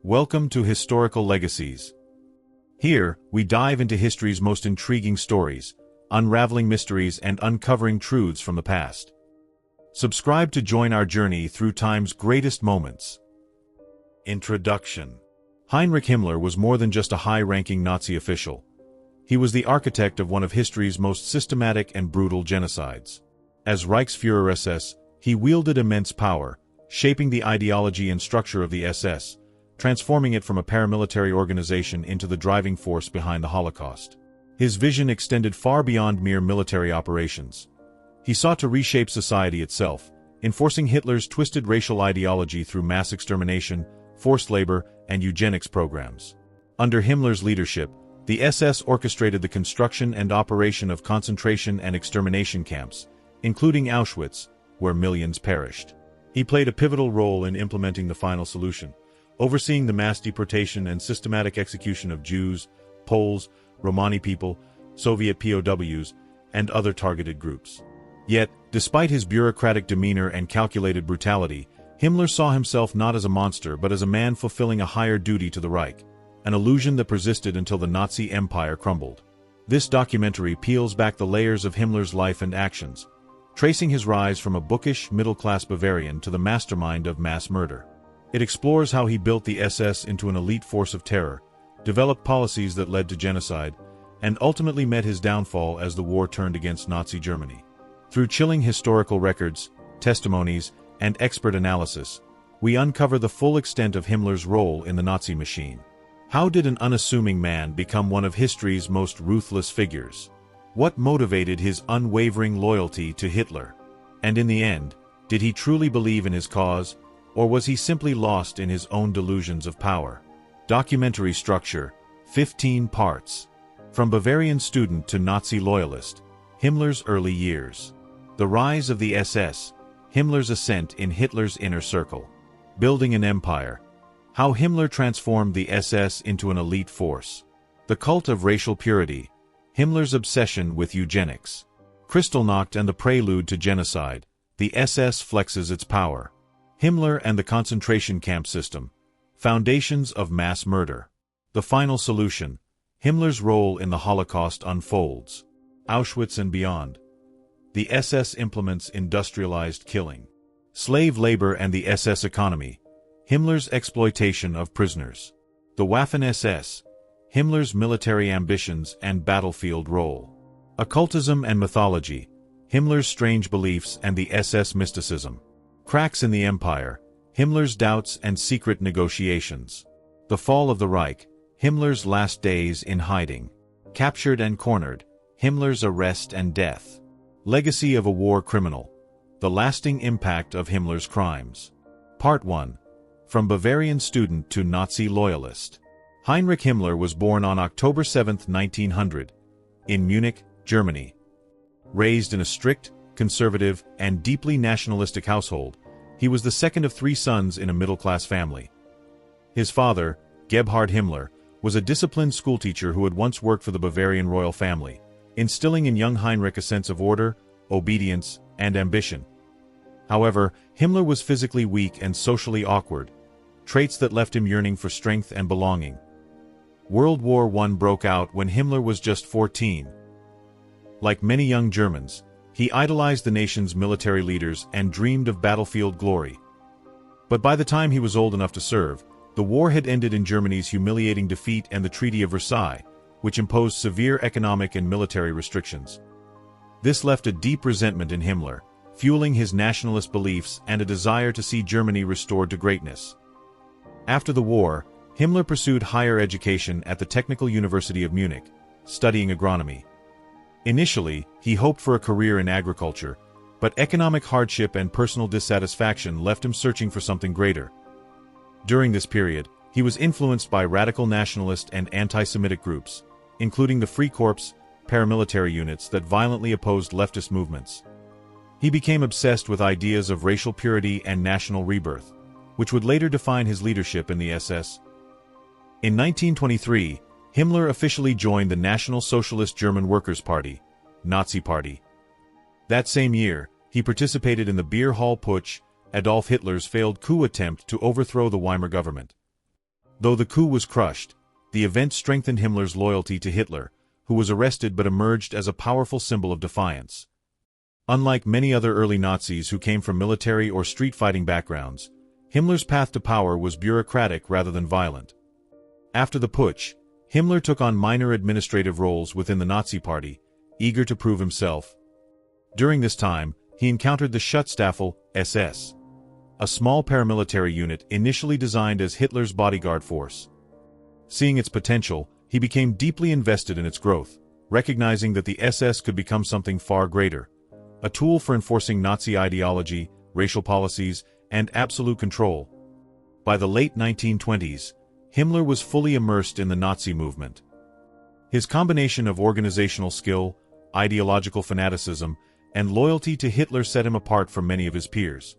Welcome to Historical Legacies. Here, we dive into history's most intriguing stories, unraveling mysteries and uncovering truths from the past. Subscribe to join our journey through time's greatest moments. Introduction. Heinrich Himmler was more than just a high-ranking Nazi official. He was the architect of one of history's most systematic and brutal genocides. As Reichsführer-SS, he wielded immense power, shaping the ideology and structure of the SS, transforming it from a paramilitary organization into the driving force behind the Holocaust. His vision extended far beyond mere military operations. He sought to reshape society itself, enforcing Hitler's twisted racial ideology through mass extermination, forced labor, and eugenics programs. Under Himmler's leadership, the SS orchestrated the construction and operation of concentration and extermination camps, including Auschwitz, where millions perished. He played a pivotal role in implementing the final solution, overseeing the mass deportation and systematic execution of Jews, Poles, Romani people, Soviet POWs, and other targeted groups. Yet, despite his bureaucratic demeanor and calculated brutality, Himmler saw himself not as a monster but as a man fulfilling a higher duty to the Reich, an illusion that persisted until the Nazi Empire crumbled. This documentary peels back the layers of Himmler's life and actions, tracing his rise from a bookish, middle-class Bavarian to the mastermind of mass murder. It explores how he built the SS into an elite force of terror, developed policies that led to genocide, and ultimately met his downfall as the war turned against Nazi Germany. Through chilling historical records, testimonies, and expert analysis, we uncover the full extent of Himmler's role in the Nazi machine. How did an unassuming man become one of history's most ruthless figures? What motivated his unwavering loyalty to Hitler? And in the end, did he truly believe in his cause, or was he simply lost in his own delusions of power? Documentary structure, 15 parts. From Bavarian student to Nazi loyalist, Himmler's early years. The rise of the SS, Himmler's ascent in Hitler's inner circle. Building an empire. How Himmler transformed the SS into an elite force. The cult of racial purity, Himmler's obsession with eugenics. Kristallnacht and the prelude to genocide, the SS flexes its power. Himmler and the concentration camp system, foundations of mass murder. The final solution, Himmler's role in the Holocaust unfolds. Auschwitz and beyond. The SS implements industrialized killing. Slave labor and the SS economy, Himmler's exploitation of prisoners. The Waffen-SS, Himmler's military ambitions and battlefield role. Occultism and mythology, Himmler's strange beliefs and the SS mysticism. Cracks in the empire, Himmler's doubts and secret negotiations. The fall of the Reich, Himmler's last days in hiding. Captured and cornered, Himmler's arrest and death. Legacy of a war criminal, the lasting impact of Himmler's crimes. Part 1. From Bavarian student to Nazi loyalist. Heinrich Himmler was born on October 7, 1900, in Munich, Germany. Raised in a strict, conservative, and deeply nationalistic household, he was the second of three sons in a middle-class family. His father, Gebhard Himmler, was a disciplined schoolteacher who had once worked for the Bavarian royal family, instilling in young Heinrich a sense of order, obedience, and ambition. However, Himmler was physically weak and socially awkward, traits that left him yearning for strength and belonging. World War I broke out when Himmler was just 14. Like many young Germans, he idolized the nation's military leaders and dreamed of battlefield glory. But by the time he was old enough to serve, the war had ended in Germany's humiliating defeat and the Treaty of Versailles, which imposed severe economic and military restrictions. This left a deep resentment in Himmler, fueling his nationalist beliefs and a desire to see Germany restored to greatness. After the war, Himmler pursued higher education at the Technical University of Munich, studying agronomy. Initially, he hoped for a career in agriculture, but economic hardship and personal dissatisfaction left him searching for something greater. During this period, he was influenced by radical nationalist and anti-Semitic groups, including the Free Corps, paramilitary units that violently opposed leftist movements. He became obsessed with ideas of racial purity and national rebirth, which would later define his leadership in the SS. In 1923, Himmler officially joined the National Socialist German Workers' Party, Nazi Party. That same year, he participated in the Beer Hall Putsch, Adolf Hitler's failed coup attempt to overthrow the Weimar government. Though the coup was crushed, the event strengthened Himmler's loyalty to Hitler, who was arrested but emerged as a powerful symbol of defiance. Unlike many other early Nazis who came from military or street-fighting backgrounds, Himmler's path to power was bureaucratic rather than violent. After the putsch, Himmler took on minor administrative roles within the Nazi Party, eager to prove himself. During this time, he encountered the Schutzstaffel-SS, a small paramilitary unit initially designed as Hitler's bodyguard force. Seeing its potential, he became deeply invested in its growth, recognizing that the SS could become something far greater, a tool for enforcing Nazi ideology, racial policies, and absolute control. By the late 1920s, Himmler was fully immersed in the Nazi movement. His combination of organizational skill, ideological fanaticism, and loyalty to Hitler set him apart from many of his peers.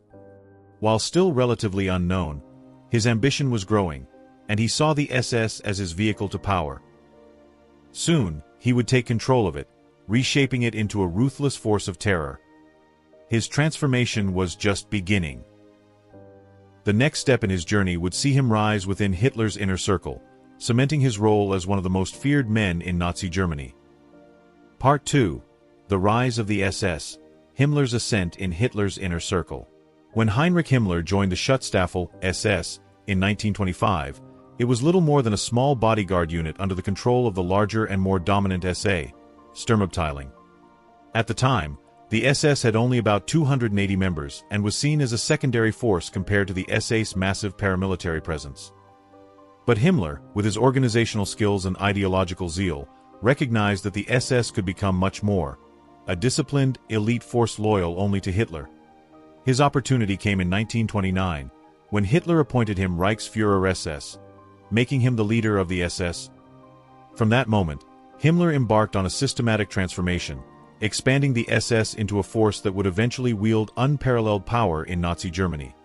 While still relatively unknown, his ambition was growing, and he saw the SS as his vehicle to power. Soon, he would take control of it, reshaping it into a ruthless force of terror. His transformation was just beginning. The next step in his journey would see him rise within Hitler's inner circle, cementing his role as one of the most feared men in Nazi Germany. Part 2. The Rise of the SS, Himmler's Ascent in Hitler's Inner Circle. When Heinrich Himmler joined the Schutzstaffel-SS in 1925, it was little more than a small bodyguard unit under the control of the larger and more dominant SA, Sturmabteilung. At the time, the SS had only about 280 members and was seen as a secondary force compared to the SA's massive paramilitary presence. But Himmler, with his organizational skills and ideological zeal, recognized that the SS could become much more, a disciplined, elite force loyal only to Hitler. His opportunity came in 1929, when Hitler appointed him Reichsführer-SS, making him the leader of the SS. From that moment, Himmler embarked on a systematic transformation, expanding the SS into a force that would eventually wield unparalleled power in Nazi Germany.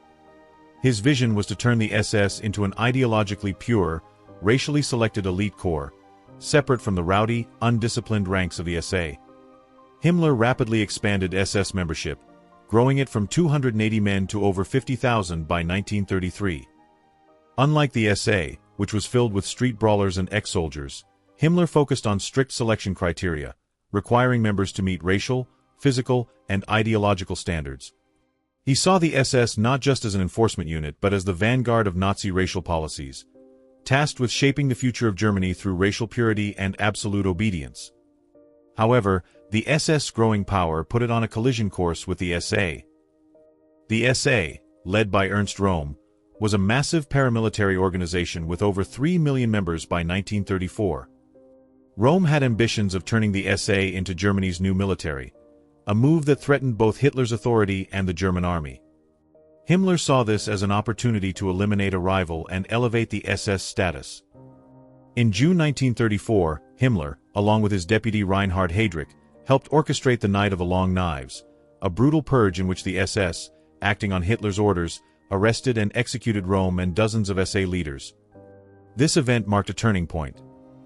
His vision was to turn the SS into an ideologically pure, racially selected elite corps, separate from the rowdy, undisciplined ranks of the SA. Himmler rapidly expanded SS membership, growing it from 280 men to over 50,000 by 1933. Unlike the SA, which was filled with street brawlers and ex-soldiers, Himmler focused on strict selection criteria, requiring members to meet racial, physical, and ideological standards. He saw the SS not just as an enforcement unit but as the vanguard of Nazi racial policies, tasked with shaping the future of Germany through racial purity and absolute obedience. However, the SS' growing power put it on a collision course with the SA. The SA, led by Ernst Röhm, was a massive paramilitary organization with over 3 million members by 1934. Röhm had ambitions of turning the SA into Germany's new military, a move that threatened both Hitler's authority and the German army. Himmler saw this as an opportunity to eliminate a rival and elevate the SS status. In June 1934, Himmler, along with his deputy Reinhard Heydrich, helped orchestrate the Night of the Long Knives, a brutal purge in which the SS, acting on Hitler's orders, arrested and executed Röhm and dozens of SA leaders. This event marked a turning point.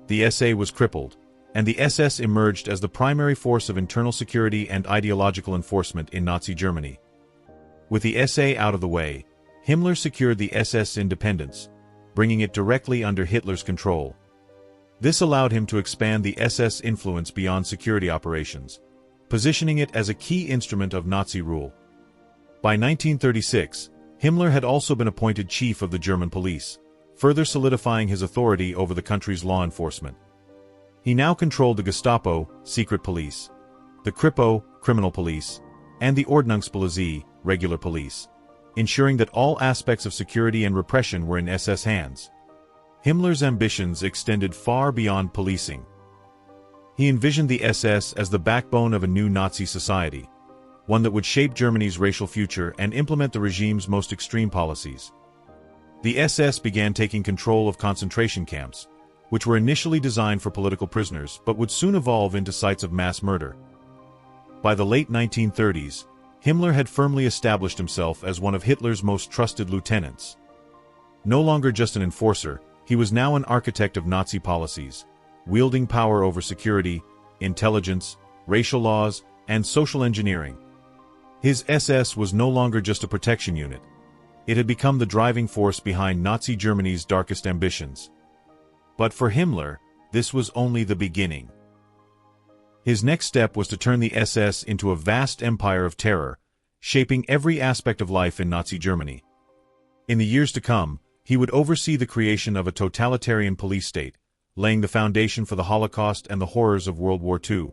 The SA was crippled, and the SS emerged as the primary force of internal security and ideological enforcement in Nazi Germany. With the SA out of the way, Himmler secured the SS independence, bringing it directly under Hitler's control. This allowed him to expand the SS influence beyond security operations, positioning it as a key instrument of Nazi rule. By 1936, Himmler had also been appointed chief of the German police, further solidifying his authority over the country's law enforcement. He now controlled the Gestapo, secret police, the Kripo, criminal police, and the Ordnungspolizei, regular police, ensuring that all aspects of security and repression were in SS hands. Himmler's ambitions extended far beyond policing. He envisioned the SS as the backbone of a new Nazi society, one that would shape Germany's racial future and implement the regime's most extreme policies. The SS began taking control of concentration camps, which were initially designed for political prisoners but would soon evolve into sites of mass murder. By the late 1930s, Himmler had firmly established himself as one of Hitler's most trusted lieutenants. No longer just an enforcer, he was now an architect of Nazi policies, wielding power over security, intelligence, racial laws, and social engineering. His SS was no longer just a protection unit. It had become the driving force behind Nazi Germany's darkest ambitions. But for Himmler, this was only the beginning. His next step was to turn the SS into a vast empire of terror, shaping every aspect of life in Nazi Germany. In the years to come, he would oversee the creation of a totalitarian police state, laying the foundation for the Holocaust and the horrors of World War II.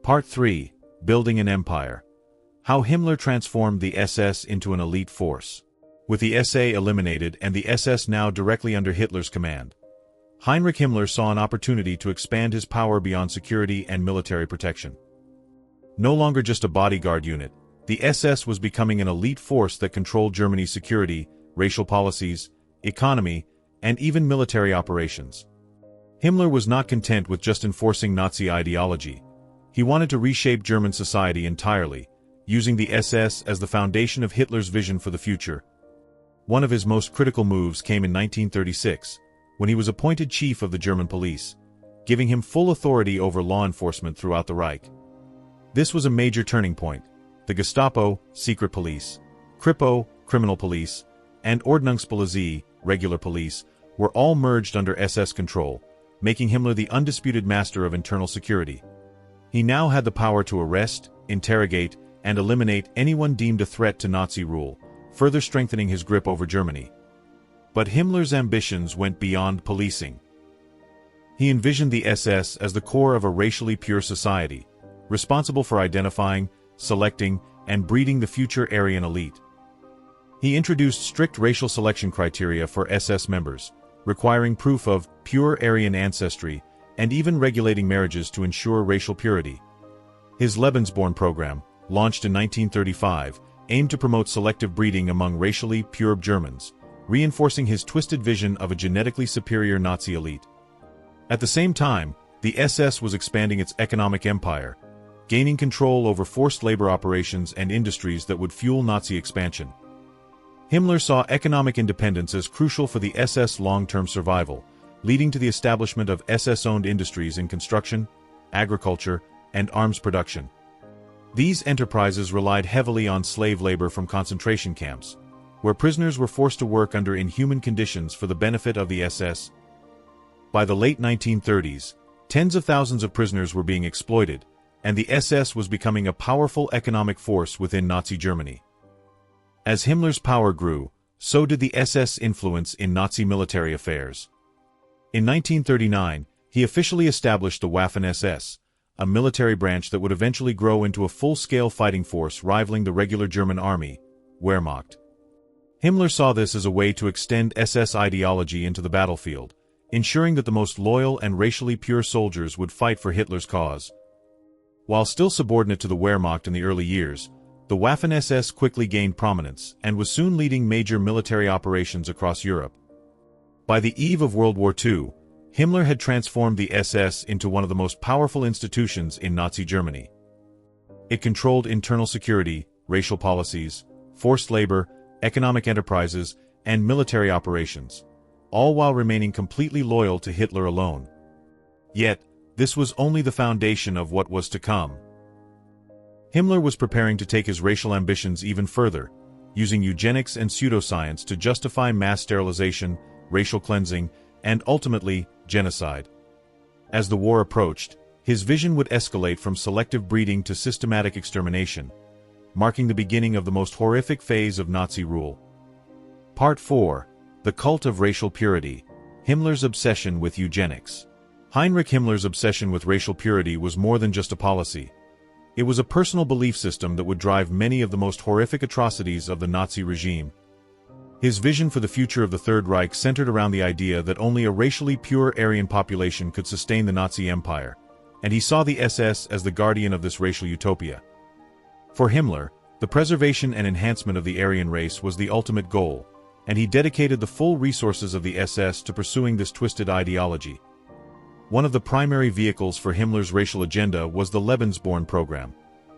Part 3. Building an Empire. How Himmler transformed the SS into an elite force. With the SA eliminated and the SS now directly under Hitler's command, Heinrich Himmler saw an opportunity to expand his power beyond security and military protection. No longer just a bodyguard unit, the SS was becoming an elite force that controlled Germany's security, racial policies, economy, and even military operations. Himmler was not content with just enforcing Nazi ideology. He wanted to reshape German society entirely, using the SS as the foundation of Hitler's vision for the future. One of his most critical moves came in 1936, when he was appointed chief of the German police, giving him full authority over law enforcement throughout the Reich. This was a major turning point. The Gestapo, secret police, Kripo, criminal police, and Ordnungspolizei, regular police, were all merged under SS control, making Himmler the undisputed master of internal security. He now had the power to arrest, interrogate, and eliminate anyone deemed a threat to Nazi rule, further strengthening his grip over Germany. But Himmler's ambitions went beyond policing. He envisioned the SS as the core of a racially pure society, responsible for identifying, selecting, and breeding the future Aryan elite. He introduced strict racial selection criteria for SS members, requiring proof of pure Aryan ancestry and even regulating marriages to ensure racial purity. His Lebensborn program, launched in 1935, aimed to promote selective breeding among racially pure Germans, reinforcing his twisted vision of a genetically superior Nazi elite. At the same time, the SS was expanding its economic empire, gaining control over forced labor operations and industries that would fuel Nazi expansion. Himmler saw economic independence as crucial for the SS long-term survival, leading to the establishment of SS-owned industries in construction, agriculture, and arms production. These enterprises relied heavily on slave labor from concentration camps, where prisoners were forced to work under inhuman conditions for the benefit of the SS. By the late 1930s, tens of thousands of prisoners were being exploited, and the SS was becoming a powerful economic force within Nazi Germany. As Himmler's power grew, so did the SS influence in Nazi military affairs. In 1939, he officially established the Waffen-SS, a military branch that would eventually grow into a full-scale fighting force rivaling the regular German army, Wehrmacht. Himmler saw this as a way to extend SS ideology into the battlefield, ensuring that the most loyal and racially pure soldiers would fight for Hitler's cause. While still subordinate to the Wehrmacht in the early years, the Waffen-SS quickly gained prominence and was soon leading major military operations across Europe. By the eve of World War II, Himmler had transformed the SS into one of the most powerful institutions in Nazi Germany. It controlled internal security, racial policies, forced labor, economic enterprises, and military operations, all while remaining completely loyal to Hitler alone. Yet, this was only the foundation of what was to come. Himmler was preparing to take his racial ambitions even further, using eugenics and pseudoscience to justify mass sterilization, racial cleansing, and ultimately, genocide. As the war approached, his vision would escalate from selective breeding to systematic extermination, marking the beginning of the most horrific phase of Nazi rule. Part 4. The Cult of Racial Purity. Himmler's Obsession with Eugenics. Heinrich Himmler's obsession with racial purity was more than just a policy. It was a personal belief system that would drive many of the most horrific atrocities of the Nazi regime. His vision for the future of the Third Reich centered around the idea that only a racially pure Aryan population could sustain the Nazi Empire, and he saw the SS as the guardian of this racial utopia. For Himmler, the preservation and enhancement of the Aryan race was the ultimate goal, and he dedicated the full resources of the SS to pursuing this twisted ideology. One of the primary vehicles for Himmler's racial agenda was the Lebensborn program,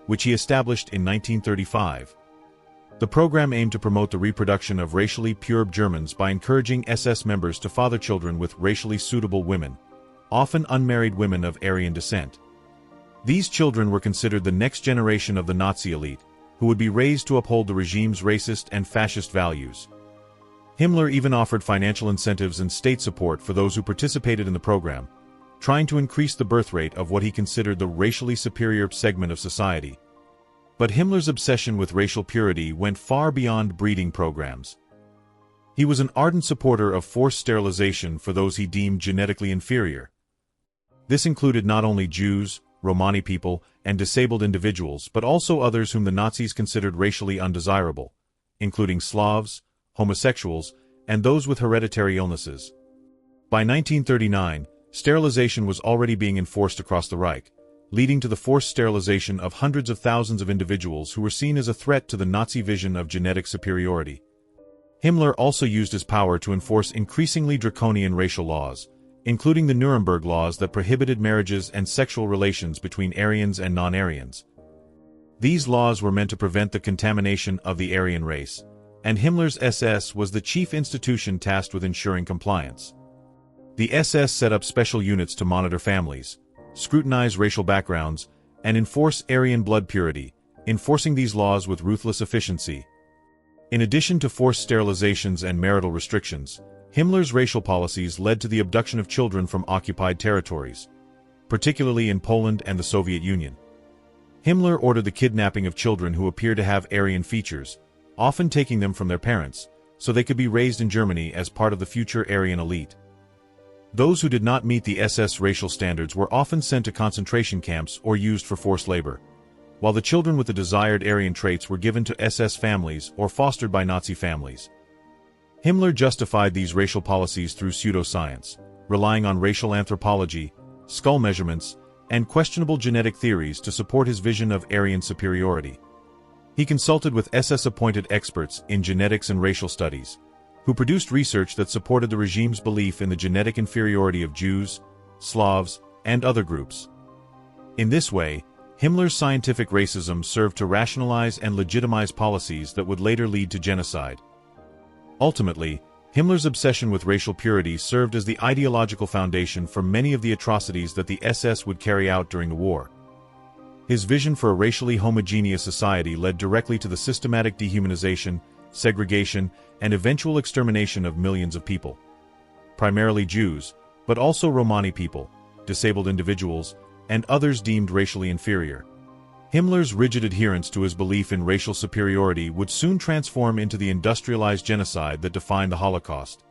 which he established in 1935. The program aimed to promote the reproduction of racially pure Germans by encouraging SS members to father children with racially suitable women, often unmarried women of Aryan descent. These children were considered the next generation of the Nazi elite, who would be raised to uphold the regime's racist and fascist values. Himmler even offered financial incentives and state support for those who participated in the program, trying to increase the birth rate of what he considered the racially superior segment of society. But Himmler's obsession with racial purity went far beyond breeding programs. He was an ardent supporter of forced sterilization for those he deemed genetically inferior. This included not only Jews, Romani people, and disabled individuals, but also others whom the Nazis considered racially undesirable, including Slavs, homosexuals, and those with hereditary illnesses. By 1939, sterilization was already being enforced across the Reich, leading to the forced sterilization of hundreds of thousands of individuals who were seen as a threat to the Nazi vision of genetic superiority. Himmler also used his power to enforce increasingly draconian racial laws, including the Nuremberg laws that prohibited marriages and sexual relations between Aryans and non-Aryans. These laws were meant to prevent the contamination of the Aryan race, and Himmler's SS was the chief institution tasked with ensuring compliance. The SS set up special units to monitor families, scrutinize racial backgrounds, and enforce Aryan blood purity, enforcing these laws with ruthless efficiency. In addition to forced sterilizations and marital restrictions, Himmler's racial policies led to the abduction of children from occupied territories, particularly in Poland and the Soviet Union. Himmler ordered the kidnapping of children who appear to have Aryan features, often taking them from their parents, so they could be raised in Germany as part of the future Aryan elite. Those who did not meet the SS racial standards were often sent to concentration camps or used for forced labor, while the children with the desired Aryan traits were given to SS families or fostered by Nazi families. Himmler justified these racial policies through pseudoscience, relying on racial anthropology, skull measurements, and questionable genetic theories to support his vision of Aryan superiority. He consulted with SS-appointed experts in genetics and racial studies, who produced research that supported the regime's belief in the genetic inferiority of Jews, Slavs, and other groups. In this way, Himmler's scientific racism served to rationalize and legitimize policies that would later lead to genocide. Ultimately, Himmler's obsession with racial purity served as the ideological foundation for many of the atrocities that the SS would carry out during the war. His vision for a racially homogeneous society led directly to the systematic dehumanization, segregation, and eventual extermination of millions of people. Primarily Jews, but also Romani people, disabled individuals, and others deemed racially inferior. Himmler's rigid adherence to his belief in racial superiority would soon transform into the industrialized genocide that defined the Holocaust.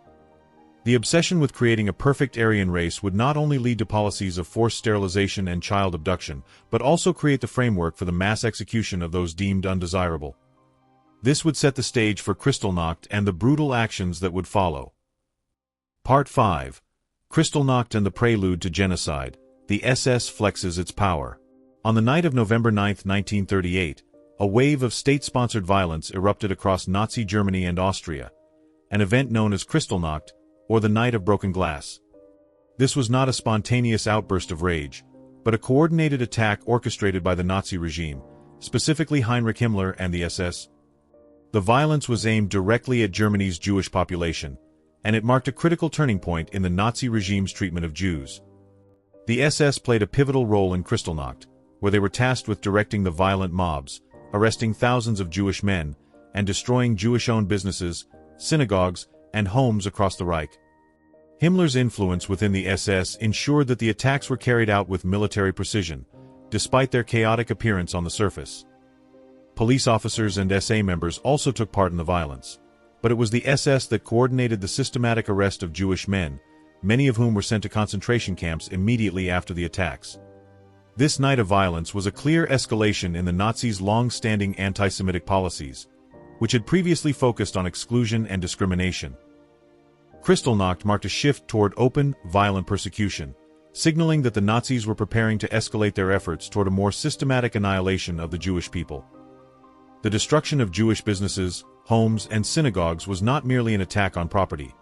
The obsession with creating a perfect Aryan race would not only lead to policies of forced sterilization and child abduction, but also create the framework for the mass execution of those deemed undesirable. This would set the stage for Kristallnacht and the brutal actions that would follow. Part 5. Kristallnacht and the Prelude to Genocide. The SS flexes its power. On the night of November 9, 1938, a wave of state-sponsored violence erupted across Nazi Germany and Austria, an event known as Kristallnacht, or the Night of Broken Glass. This was not a spontaneous outburst of rage, but a coordinated attack orchestrated by the Nazi regime, specifically Heinrich Himmler and the SS. The violence was aimed directly at Germany's Jewish population, and it marked a critical turning point in the Nazi regime's treatment of Jews. The SS played a pivotal role in Kristallnacht, where they were tasked with directing the violent mobs, arresting thousands of Jewish men, and destroying Jewish-owned businesses, synagogues, and homes across the Reich. Himmler's influence within the SS ensured that the attacks were carried out with military precision, despite their chaotic appearance on the surface. Police officers and SA members also took part in the violence, but it was the SS that coordinated the systematic arrest of Jewish men, many of whom were sent to concentration camps immediately after the attacks. This night of violence was a clear escalation in the Nazis' long-standing anti-Semitic policies, which had previously focused on exclusion and discrimination. Kristallnacht marked a shift toward open, violent persecution, signaling that the Nazis were preparing to escalate their efforts toward a more systematic annihilation of the Jewish people. The destruction of Jewish businesses, homes, and synagogues was not merely an attack on property.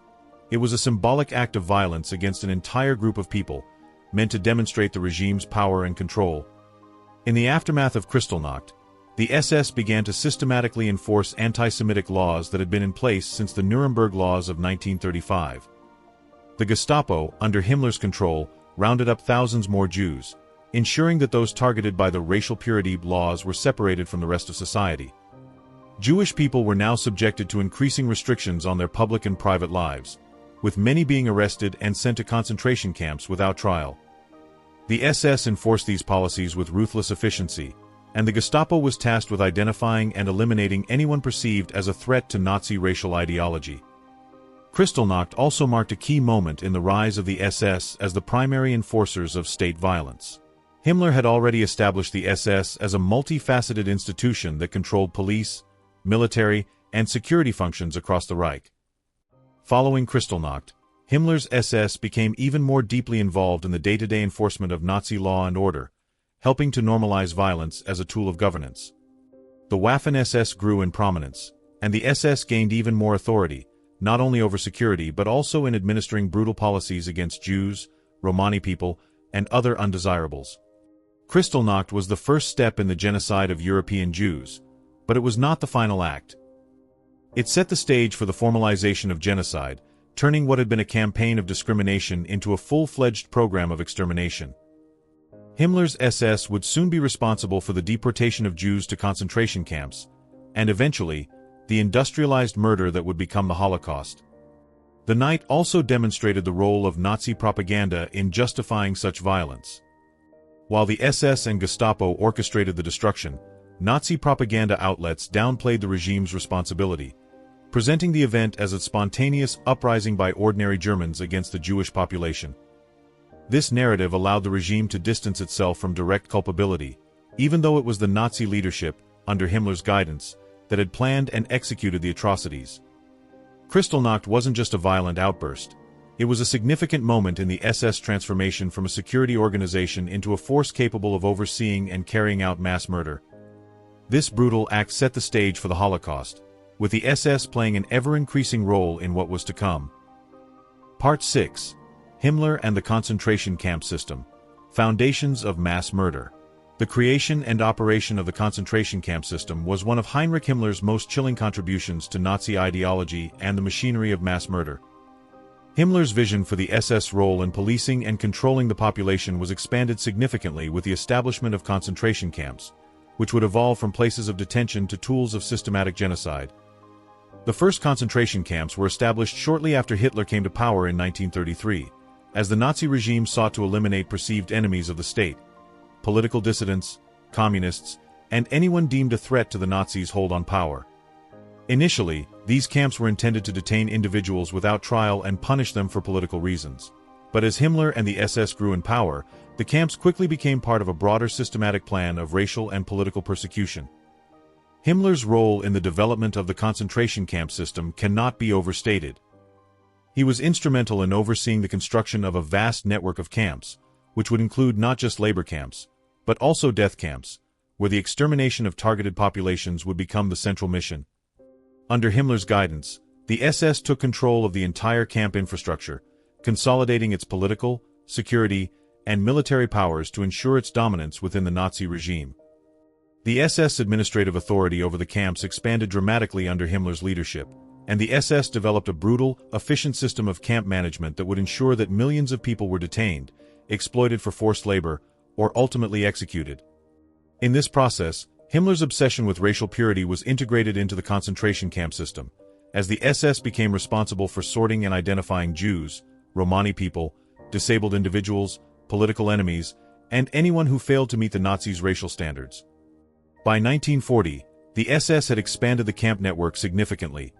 It was a symbolic act of violence against an entire group of people, meant to demonstrate the regime's power and control. In the aftermath of Kristallnacht, the SS began to systematically enforce anti-Semitic laws that had been in place since the Nuremberg laws of 1935. The Gestapo, under Himmler's control, rounded up thousands more Jews, ensuring that those targeted by the racial purity laws were separated from the rest of society. Jewish people were now subjected to increasing restrictions on their public and private lives, with many being arrested and sent to concentration camps without trial. The SS enforced these policies with ruthless efficiency, and the Gestapo was tasked with identifying and eliminating anyone perceived as a threat to Nazi racial ideology. Kristallnacht also marked a key moment in the rise of the SS as the primary enforcers of state violence. Himmler had already established the SS as a multifaceted institution that controlled police, military, and security functions across the Reich. Following Kristallnacht, Himmler's SS became even more deeply involved in the day-to-day enforcement of Nazi law and order, helping to normalize violence as a tool of governance. The Waffen-SS grew in prominence, and the SS gained even more authority, not only over security but also in administering brutal policies against Jews, Romani people, and other undesirables. Kristallnacht was the first step in the genocide of European Jews, but it was not the final act. It set the stage for the formalization of genocide, turning what had been a campaign of discrimination into a full-fledged program of extermination. Himmler's SS would soon be responsible for the deportation of Jews to concentration camps, and eventually, the industrialized murder that would become the Holocaust. The night also demonstrated the role of Nazi propaganda in justifying such violence. While the SS and Gestapo orchestrated the destruction, Nazi propaganda outlets downplayed the regime's responsibility, presenting the event as a spontaneous uprising by ordinary Germans against the Jewish population. This narrative allowed the regime to distance itself from direct culpability, even though it was the Nazi leadership, under Himmler's guidance, that had planned and executed the atrocities. Kristallnacht wasn't just a violent outburst. It was a significant moment in the SS transformation from a security organization into a force capable of overseeing and carrying out mass murder. This brutal act set the stage for the Holocaust, with the SS playing an ever-increasing role in what was to come. Part 6. Himmler and the Concentration Camp System. Foundations of Mass Murder. The creation and operation of the concentration camp system was one of Heinrich Himmler's most chilling contributions to Nazi ideology and the machinery of mass murder. Himmler's vision for the SS role in policing and controlling the population was expanded significantly with the establishment of concentration camps, which would evolve from places of detention to tools of systematic genocide. The first concentration camps were established shortly after Hitler came to power in 1933, as the Nazi regime sought to eliminate perceived enemies of the state, political dissidents, communists, and anyone deemed a threat to the Nazis' hold on power. Initially, these camps were intended to detain individuals without trial and punish them for political reasons. But as Himmler and the SS grew in power, the camps quickly became part of a broader systematic plan of racial and political persecution. Himmler's role in the development of the concentration camp system cannot be overstated. He was instrumental in overseeing the construction of a vast network of camps, which would include not just labor camps, but also death camps, where the extermination of targeted populations would become the central mission. Under Himmler's guidance, the SS took control of the entire camp infrastructure, consolidating its political, security, and military powers to ensure its dominance within the Nazi regime. The SS administrative authority over the camps expanded dramatically under Himmler's leadership, and the SS developed a brutal, efficient system of camp management that would ensure that millions of people were detained, exploited for forced labor, or ultimately executed. In this process, Himmler's obsession with racial purity was integrated into the concentration camp system, as the SS became responsible for sorting and identifying Jews, Romani people, disabled individuals, political enemies, and anyone who failed to meet the Nazis' racial standards. By 1940, the SS had expanded the camp network significantly,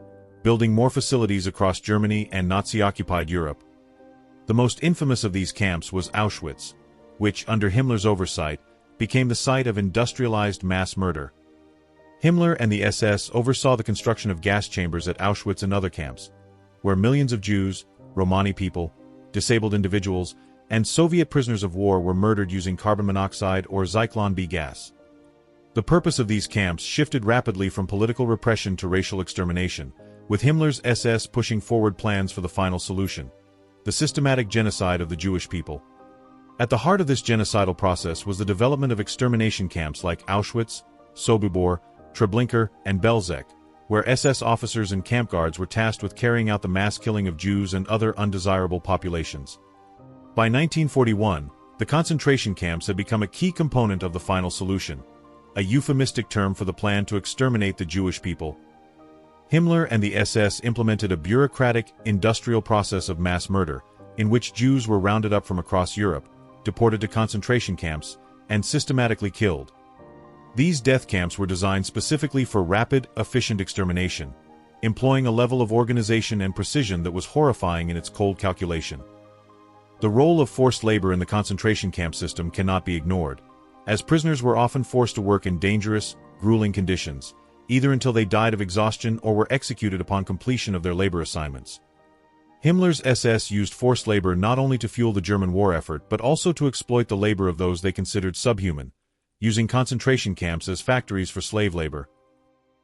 building more facilities across Germany and Nazi-occupied Europe. The most infamous of these camps was Auschwitz, which, under Himmler's oversight, became the site of industrialized mass murder. Himmler and the SS oversaw the construction of gas chambers at Auschwitz and other camps, where millions of Jews, Romani people, disabled individuals, and Soviet prisoners of war were murdered using carbon monoxide or Zyklon B gas. The purpose of these camps shifted rapidly from political repression to racial extermination, with Himmler's SS pushing forward plans for the final solution: the systematic genocide of the Jewish people. At the heart of this genocidal process was the development of extermination camps like Auschwitz, Sobibor, Treblinka, and Belzec, where SS officers and camp guards were tasked with carrying out the mass killing of Jews and other undesirable populations. By 1941, the concentration camps had become a key component of the final solution, a euphemistic term for the plan to exterminate the Jewish people. Himmler and the SS implemented a bureaucratic, industrial process of mass murder, in which Jews were rounded up from across Europe, deported to concentration camps, and systematically killed. These death camps were designed specifically for rapid, efficient extermination, employing a level of organization and precision that was horrifying in its cold calculation. The role of forced labor in the concentration camp system cannot be ignored, as prisoners were often forced to work in dangerous, grueling conditions, either until they died of exhaustion or were executed upon completion of their labor assignments. Himmler's SS used forced labor not only to fuel the German war effort but also to exploit the labor of those they considered subhuman, using concentration camps as factories for slave labor.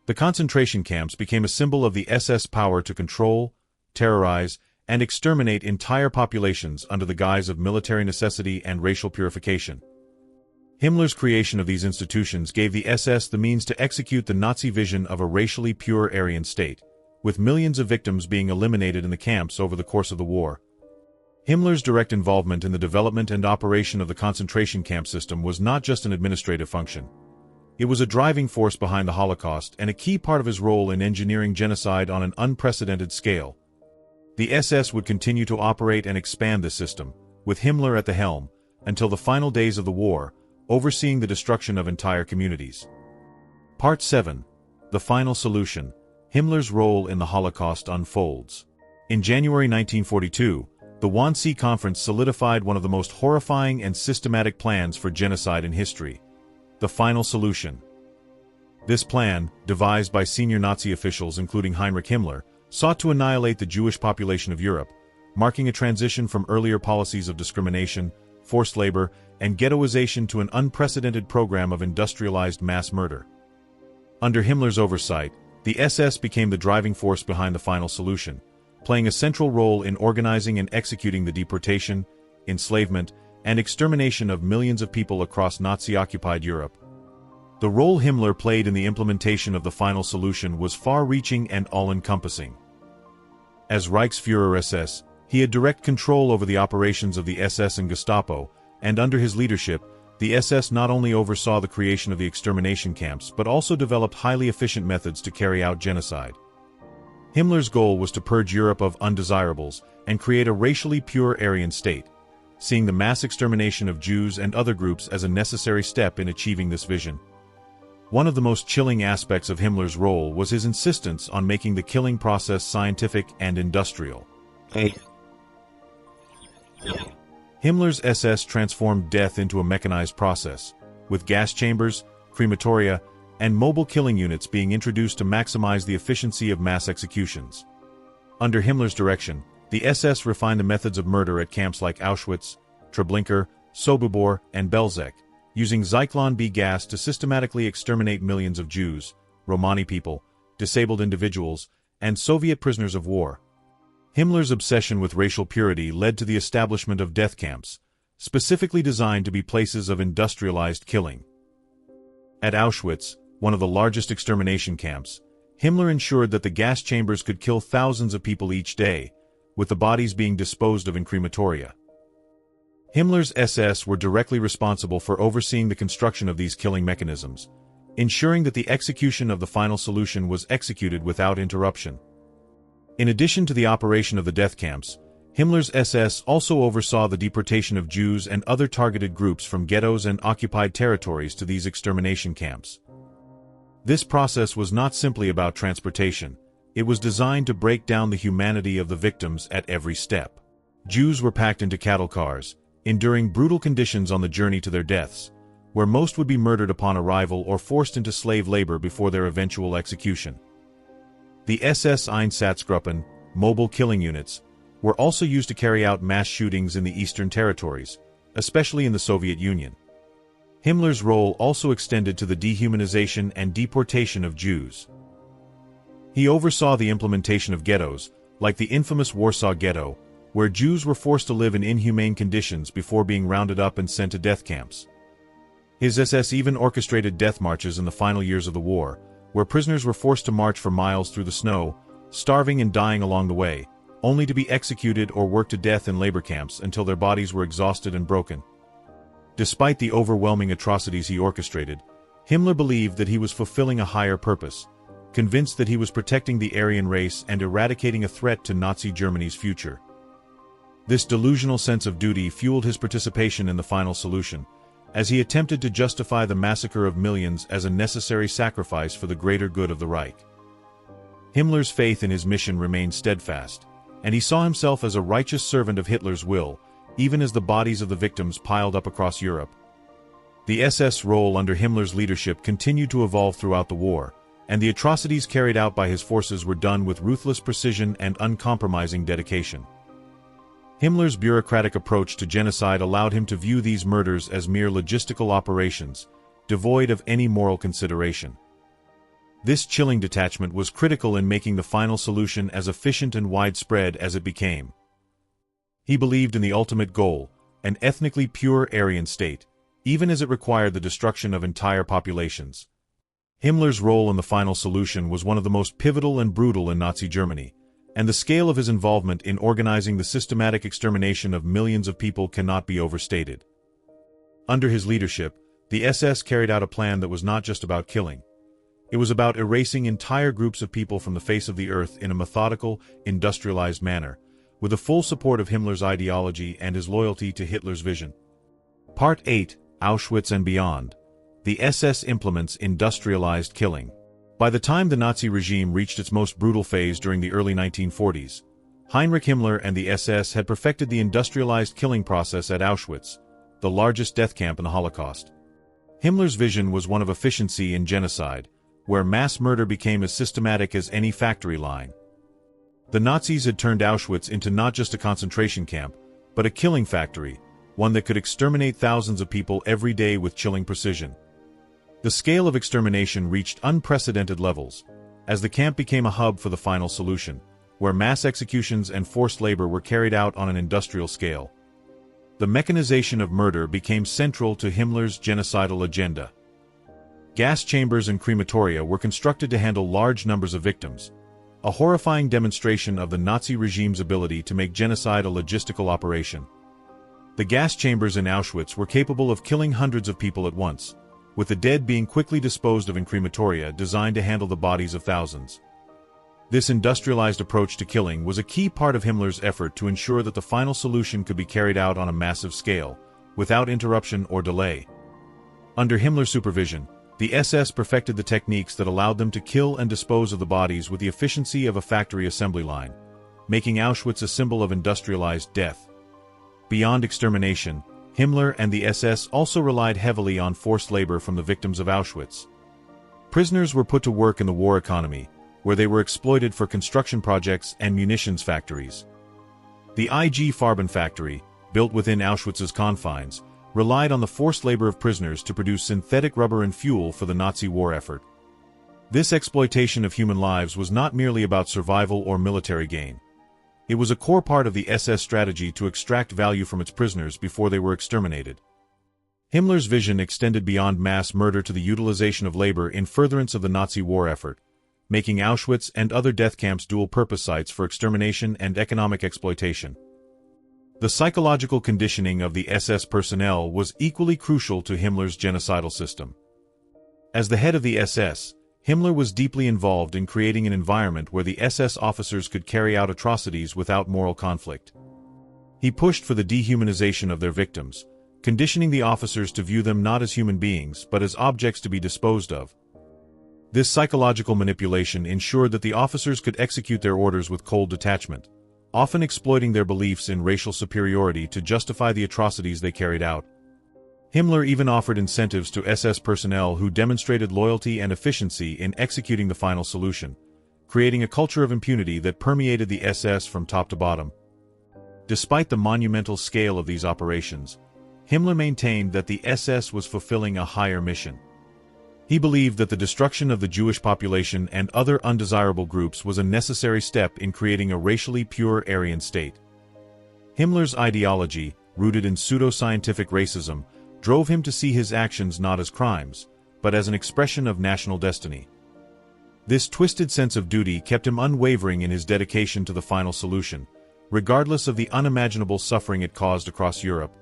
The concentration camps became a symbol of the SS power to control, terrorize, and exterminate entire populations under the guise of military necessity and racial purification. Himmler's creation of these institutions gave the SS the means to execute the Nazi vision of a racially pure Aryan state, with millions of victims being eliminated in the camps over the course of the war. Himmler's direct involvement in the development and operation of the concentration camp system was not just an administrative function. It was a driving force behind the Holocaust and a key part of his role in engineering genocide on an unprecedented scale. The SS would continue to operate and expand this system, with Himmler at the helm, until the final days of the war, overseeing the destruction of entire communities. Part 7. The Final Solution. Himmler's role in the Holocaust unfolds. In January 1942, the Wannsee Conference solidified one of the most horrifying and systematic plans for genocide in history: the Final Solution. This plan, devised by senior Nazi officials including Heinrich Himmler, sought to annihilate the Jewish population of Europe, marking a transition from earlier policies of discrimination, forced labor, and ghettoization to an unprecedented program of industrialized mass murder. Under Himmler's oversight, the SS became the driving force behind the Final Solution, playing a central role in organizing and executing the deportation, enslavement, and extermination of millions of people across Nazi-occupied Europe. The role Himmler played in the implementation of the Final Solution was far-reaching and all-encompassing. As Reichsführer-SS, he had direct control over the operations of the SS and Gestapo, and under his leadership, the SS not only oversaw the creation of the extermination camps but also developed highly efficient methods to carry out genocide. Himmler's goal was to purge Europe of undesirables and create a racially pure Aryan state, seeing the mass extermination of Jews and other groups as a necessary step in achieving this vision. One of the most chilling aspects of Himmler's role was his insistence on making the killing process scientific and industrial. Himmler's SS transformed death into a mechanized process, with gas chambers, crematoria, and mobile killing units being introduced to maximize the efficiency of mass executions. Under Himmler's direction, the SS refined the methods of murder at camps like Auschwitz, Treblinka, Sobibor, and Belzec, using Zyklon B gas to systematically exterminate millions of Jews, Romani people, disabled individuals, and Soviet prisoners of war. Himmler's obsession with racial purity led to the establishment of death camps, specifically designed to be places of industrialized killing. At Auschwitz, one of the largest extermination camps, Himmler ensured that the gas chambers could kill thousands of people each day, with the bodies being disposed of in crematoria. Himmler's SS were directly responsible for overseeing the construction of these killing mechanisms, ensuring that the execution of the Final Solution was executed without interruption. In addition to the operation of the death camps, Himmler's SS also oversaw the deportation of Jews and other targeted groups from ghettos and occupied territories to these extermination camps. This process was not simply about transportation. It was designed to break down the humanity of the victims at every step. Jews were packed into cattle cars, enduring brutal conditions on the journey to their deaths, where most would be murdered upon arrival or forced into slave labor before their eventual execution. The SS Einsatzgruppen, mobile killing units, were also used to carry out mass shootings in the Eastern Territories, especially in the Soviet Union. Himmler's role also extended to the dehumanization and deportation of Jews. He oversaw the implementation of ghettos, like the infamous Warsaw Ghetto, where Jews were forced to live in inhumane conditions before being rounded up and sent to death camps. His SS even orchestrated death marches in the final years of the war, where prisoners were forced to march for miles through the snow, starving and dying along the way, only to be executed or worked to death in labor camps until their bodies were exhausted and broken. Despite the overwhelming atrocities he orchestrated, Himmler believed that he was fulfilling a higher purpose, convinced that he was protecting the Aryan race and eradicating a threat to Nazi Germany's future. This delusional sense of duty fueled his participation in the final solution, as he attempted to justify the massacre of millions as a necessary sacrifice for the greater good of the Reich. Himmler's faith in his mission remained steadfast, and he saw himself as a righteous servant of Hitler's will, even as the bodies of the victims piled up across Europe. The SS role under Himmler's leadership continued to evolve throughout the war, and the atrocities carried out by his forces were done with ruthless precision and uncompromising dedication. Himmler's bureaucratic approach to genocide allowed him to view these murders as mere logistical operations, devoid of any moral consideration. This chilling detachment was critical in making the final solution as efficient and widespread as it became. He believed in the ultimate goal, an ethnically pure Aryan state, even as it required the destruction of entire populations. Himmler's role in the final solution was one of the most pivotal and brutal in Nazi Germany, and the scale of his involvement in organizing the systematic extermination of millions of people cannot be overstated. Under his leadership, the SS carried out a plan that was not just about killing. It was about erasing entire groups of people from the face of the earth in a methodical, industrialized manner, with the full support of Himmler's ideology and his loyalty to Hitler's vision. Part 8, Auschwitz and Beyond. The SS implements industrialized killing. By the time the Nazi regime reached its most brutal phase during the early 1940s, Heinrich Himmler and the SS had perfected the industrialized killing process at Auschwitz, the largest death camp in the Holocaust. Himmler's vision was one of efficiency in genocide, where mass murder became as systematic as any factory line. The Nazis had turned Auschwitz into not just a concentration camp, but a killing factory, one that could exterminate thousands of people every day with chilling precision. The scale of extermination reached unprecedented levels, as the camp became a hub for the final solution, where mass executions and forced labor were carried out on an industrial scale. The mechanization of murder became central to Himmler's genocidal agenda. Gas chambers and crematoria were constructed to handle large numbers of victims, a horrifying demonstration of the Nazi regime's ability to make genocide a logistical operation. The gas chambers in Auschwitz were capable of killing hundreds of people at once, with the dead being quickly disposed of in crematoria designed to handle the bodies of thousands. This industrialized approach to killing was a key part of Himmler's effort to ensure that the final solution could be carried out on a massive scale, without interruption or delay. Under Himmler's supervision, the SS perfected the techniques that allowed them to kill and dispose of the bodies with the efficiency of a factory assembly line, making Auschwitz a symbol of industrialized death. Beyond extermination, Himmler and the SS also relied heavily on forced labor from the victims of Auschwitz. Prisoners were put to work in the war economy, where they were exploited for construction projects and munitions factories. The IG Farben factory, built within Auschwitz's confines, relied on the forced labor of prisoners to produce synthetic rubber and fuel for the Nazi war effort. This exploitation of human lives was not merely about survival or military gain. It was a core part of the SS strategy to extract value from its prisoners before they were exterminated. Himmler's vision extended beyond mass murder to the utilization of labor in furtherance of the Nazi war effort, making Auschwitz and other death camps dual-purpose sites for extermination and economic exploitation. The psychological conditioning of the SS personnel was equally crucial to Himmler's genocidal system. As the head of the SS, Himmler was deeply involved in creating an environment where the SS officers could carry out atrocities without moral conflict. He pushed for the dehumanization of their victims, conditioning the officers to view them not as human beings but as objects to be disposed of. This psychological manipulation ensured that the officers could execute their orders with cold detachment, often exploiting their beliefs in racial superiority to justify the atrocities they carried out. Himmler even offered incentives to SS personnel who demonstrated loyalty and efficiency in executing the final solution, creating a culture of impunity that permeated the SS from top to bottom. Despite the monumental scale of these operations, Himmler maintained that the SS was fulfilling a higher mission. He believed that the destruction of the Jewish population and other undesirable groups was a necessary step in creating a racially pure Aryan state. Himmler's ideology, rooted in pseudo-scientific racism, drove him to see his actions not as crimes, but as an expression of national destiny. This twisted sense of duty kept him unwavering in his dedication to the final solution, regardless of the unimaginable suffering it caused across Europe.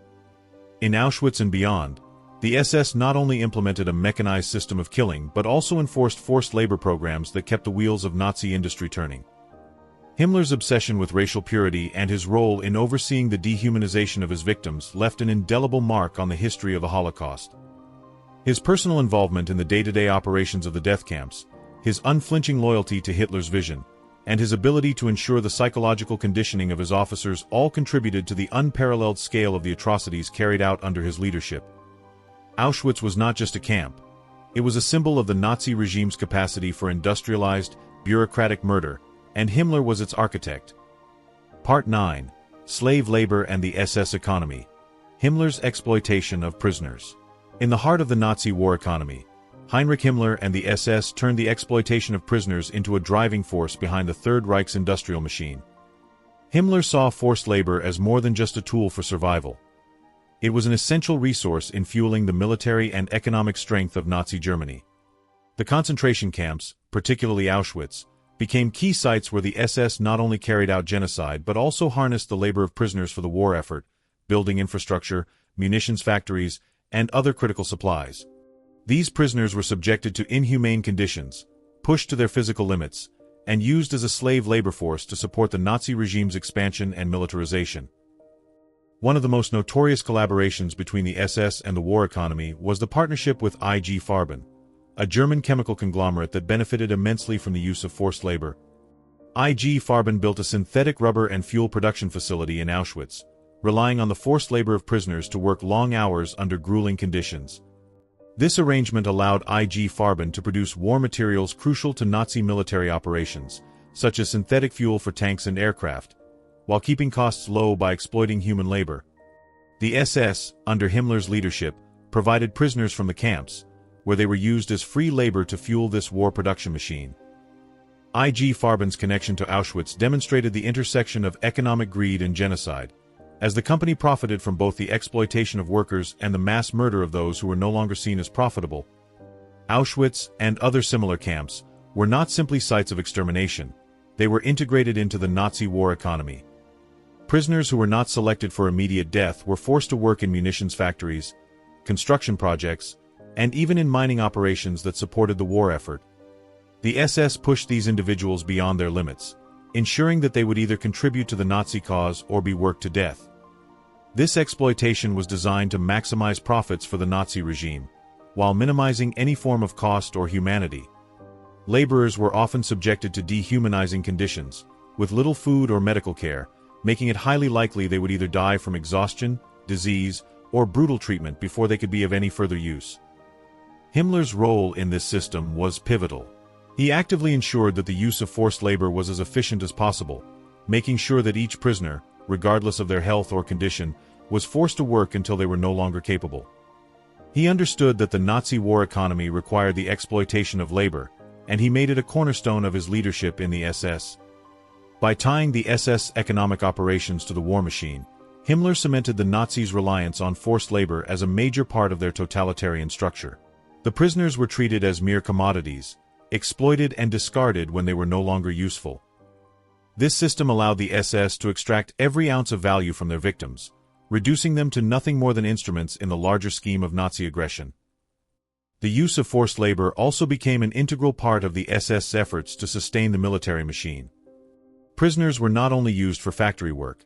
In Auschwitz and beyond, The SS not only implemented a mechanized system of killing but also enforced forced labor programs that kept the wheels of Nazi industry turning. Himmler's obsession with racial purity and his role in overseeing the dehumanization of his victims left an indelible mark on the history of the Holocaust. His personal involvement in the day-to-day operations of the death camps, his unflinching loyalty to Hitler's vision, and his ability to ensure the psychological conditioning of his officers all contributed to the unparalleled scale of the atrocities carried out under his leadership. Auschwitz was not just a camp. It was a symbol of the Nazi regime's capacity for industrialized, bureaucratic murder, and Himmler was its architect. Part 9. Slave Labor and the SS Economy. Himmler's exploitation of prisoners. In the heart of the Nazi war economy, Heinrich Himmler and the SS turned the exploitation of prisoners into a driving force behind the Third Reich's industrial machine. Himmler saw forced labor as more than just a tool for survival. It was an essential resource in fueling the military and economic strength of Nazi Germany. The concentration camps, particularly Auschwitz, became key sites where the SS not only carried out genocide but also harnessed the labor of prisoners for the war effort, building infrastructure, munitions factories, and other critical supplies. These prisoners were subjected to inhumane conditions, pushed to their physical limits, and used as a slave labor force to support the Nazi regime's expansion and militarization. One of the most notorious collaborations between the SS and the war economy was the partnership with IG Farben, a German chemical conglomerate that benefited immensely from the use of forced labor. IG Farben built a synthetic rubber and fuel production facility in Auschwitz, relying on the forced labor of prisoners to work long hours under grueling conditions. This arrangement allowed IG Farben to produce war materials crucial to Nazi military operations, such as synthetic fuel for tanks and aircraft, while keeping costs low by exploiting human labor. The SS, under Himmler's leadership, provided prisoners from the camps, where they were used as free labor to fuel this war production machine. IG Farben's connection to Auschwitz demonstrated the intersection of economic greed and genocide, as the company profited from both the exploitation of workers and the mass murder of those who were no longer seen as profitable. Auschwitz and other similar camps were not simply sites of extermination, they were integrated into the Nazi war economy. Prisoners who were not selected for immediate death were forced to work in munitions factories, construction projects, and even in mining operations that supported the war effort. The SS pushed these individuals beyond their limits, ensuring that they would either contribute to the Nazi cause or be worked to death. This exploitation was designed to maximize profits for the Nazi regime, while minimizing any form of cost or humanity. Laborers were often subjected to dehumanizing conditions, with little food or medical care, making it highly likely they would either die from exhaustion, disease, or brutal treatment before they could be of any further use. Himmler's role in this system was pivotal. He actively ensured that the use of forced labor was as efficient as possible, making sure that each prisoner, regardless of their health or condition, was forced to work until they were no longer capable. He understood that the Nazi war economy required the exploitation of labor, and he made it a cornerstone of his leadership in the SS. By tying the SS economic operations to the war machine, Himmler cemented the Nazis' reliance on forced labor as a major part of their totalitarian structure. The prisoners were treated as mere commodities, exploited and discarded when they were no longer useful. This system allowed the SS to extract every ounce of value from their victims, reducing them to nothing more than instruments in the larger scheme of Nazi aggression. The use of forced labor also became an integral part of the SS efforts to sustain the military machine. Prisoners were not only used for factory work.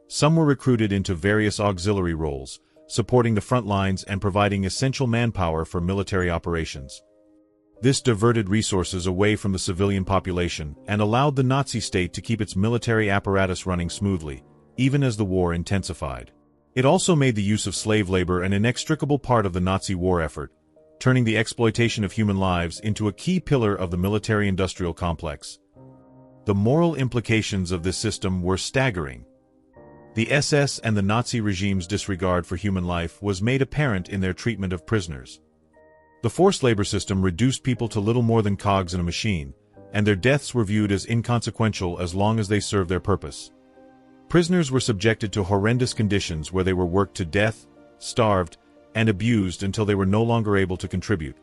Some were recruited into various auxiliary roles, supporting the front lines and providing essential manpower for military operations. This diverted resources away from the civilian population and allowed the Nazi state to keep its military apparatus running smoothly, even as the war intensified. It also made the use of slave labor an inextricable part of the Nazi war effort, turning the exploitation of human lives into a key pillar of the military-industrial complex. The moral implications of this system were staggering. The SS and the Nazi regime's disregard for human life was made apparent in their treatment of prisoners. The forced labor system reduced people to little more than cogs in a machine, and their deaths were viewed as inconsequential as long as they served their purpose. Prisoners were subjected to horrendous conditions where they were worked to death, starved, and abused until they were no longer able to contribute.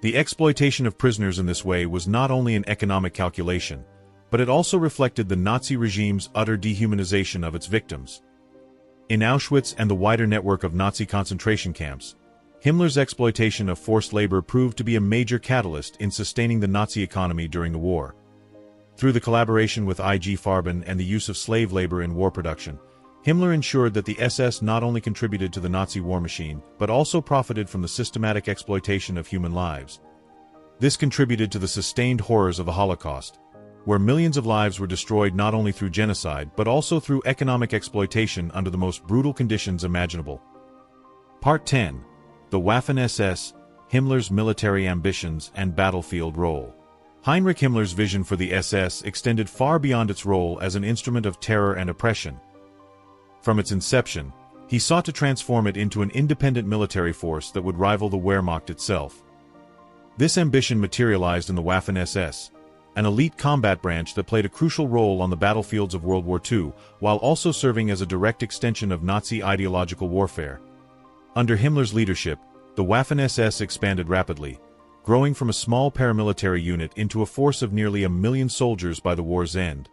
The exploitation of prisoners in this way was not only an economic calculation, but it also reflected the Nazi regime's utter dehumanization of its victims. In Auschwitz and the wider network of Nazi concentration camps, Himmler's exploitation of forced labor proved to be a major catalyst in sustaining the Nazi economy during the war. Through the collaboration with IG Farben and the use of slave labor in war production, Himmler ensured that the SS not only contributed to the Nazi war machine, but also profited from the systematic exploitation of human lives. This contributed to the sustained horrors of the Holocaust, where millions of lives were destroyed not only through genocide but also through economic exploitation under the most brutal conditions imaginable. Part 10. The Waffen-SS, Himmler's military ambitions and battlefield role. Heinrich Himmler's vision for the SS extended far beyond its role as an instrument of terror and oppression. From its inception, he sought to transform it into an independent military force that would rival the Wehrmacht itself. This ambition materialized in the Waffen-SS, an elite combat branch that played a crucial role on the battlefields of World War II, while also serving as a direct extension of Nazi ideological warfare. Under Himmler's leadership, the Waffen-SS expanded rapidly, growing from a small paramilitary unit into a force of nearly 1 million soldiers by the war's end.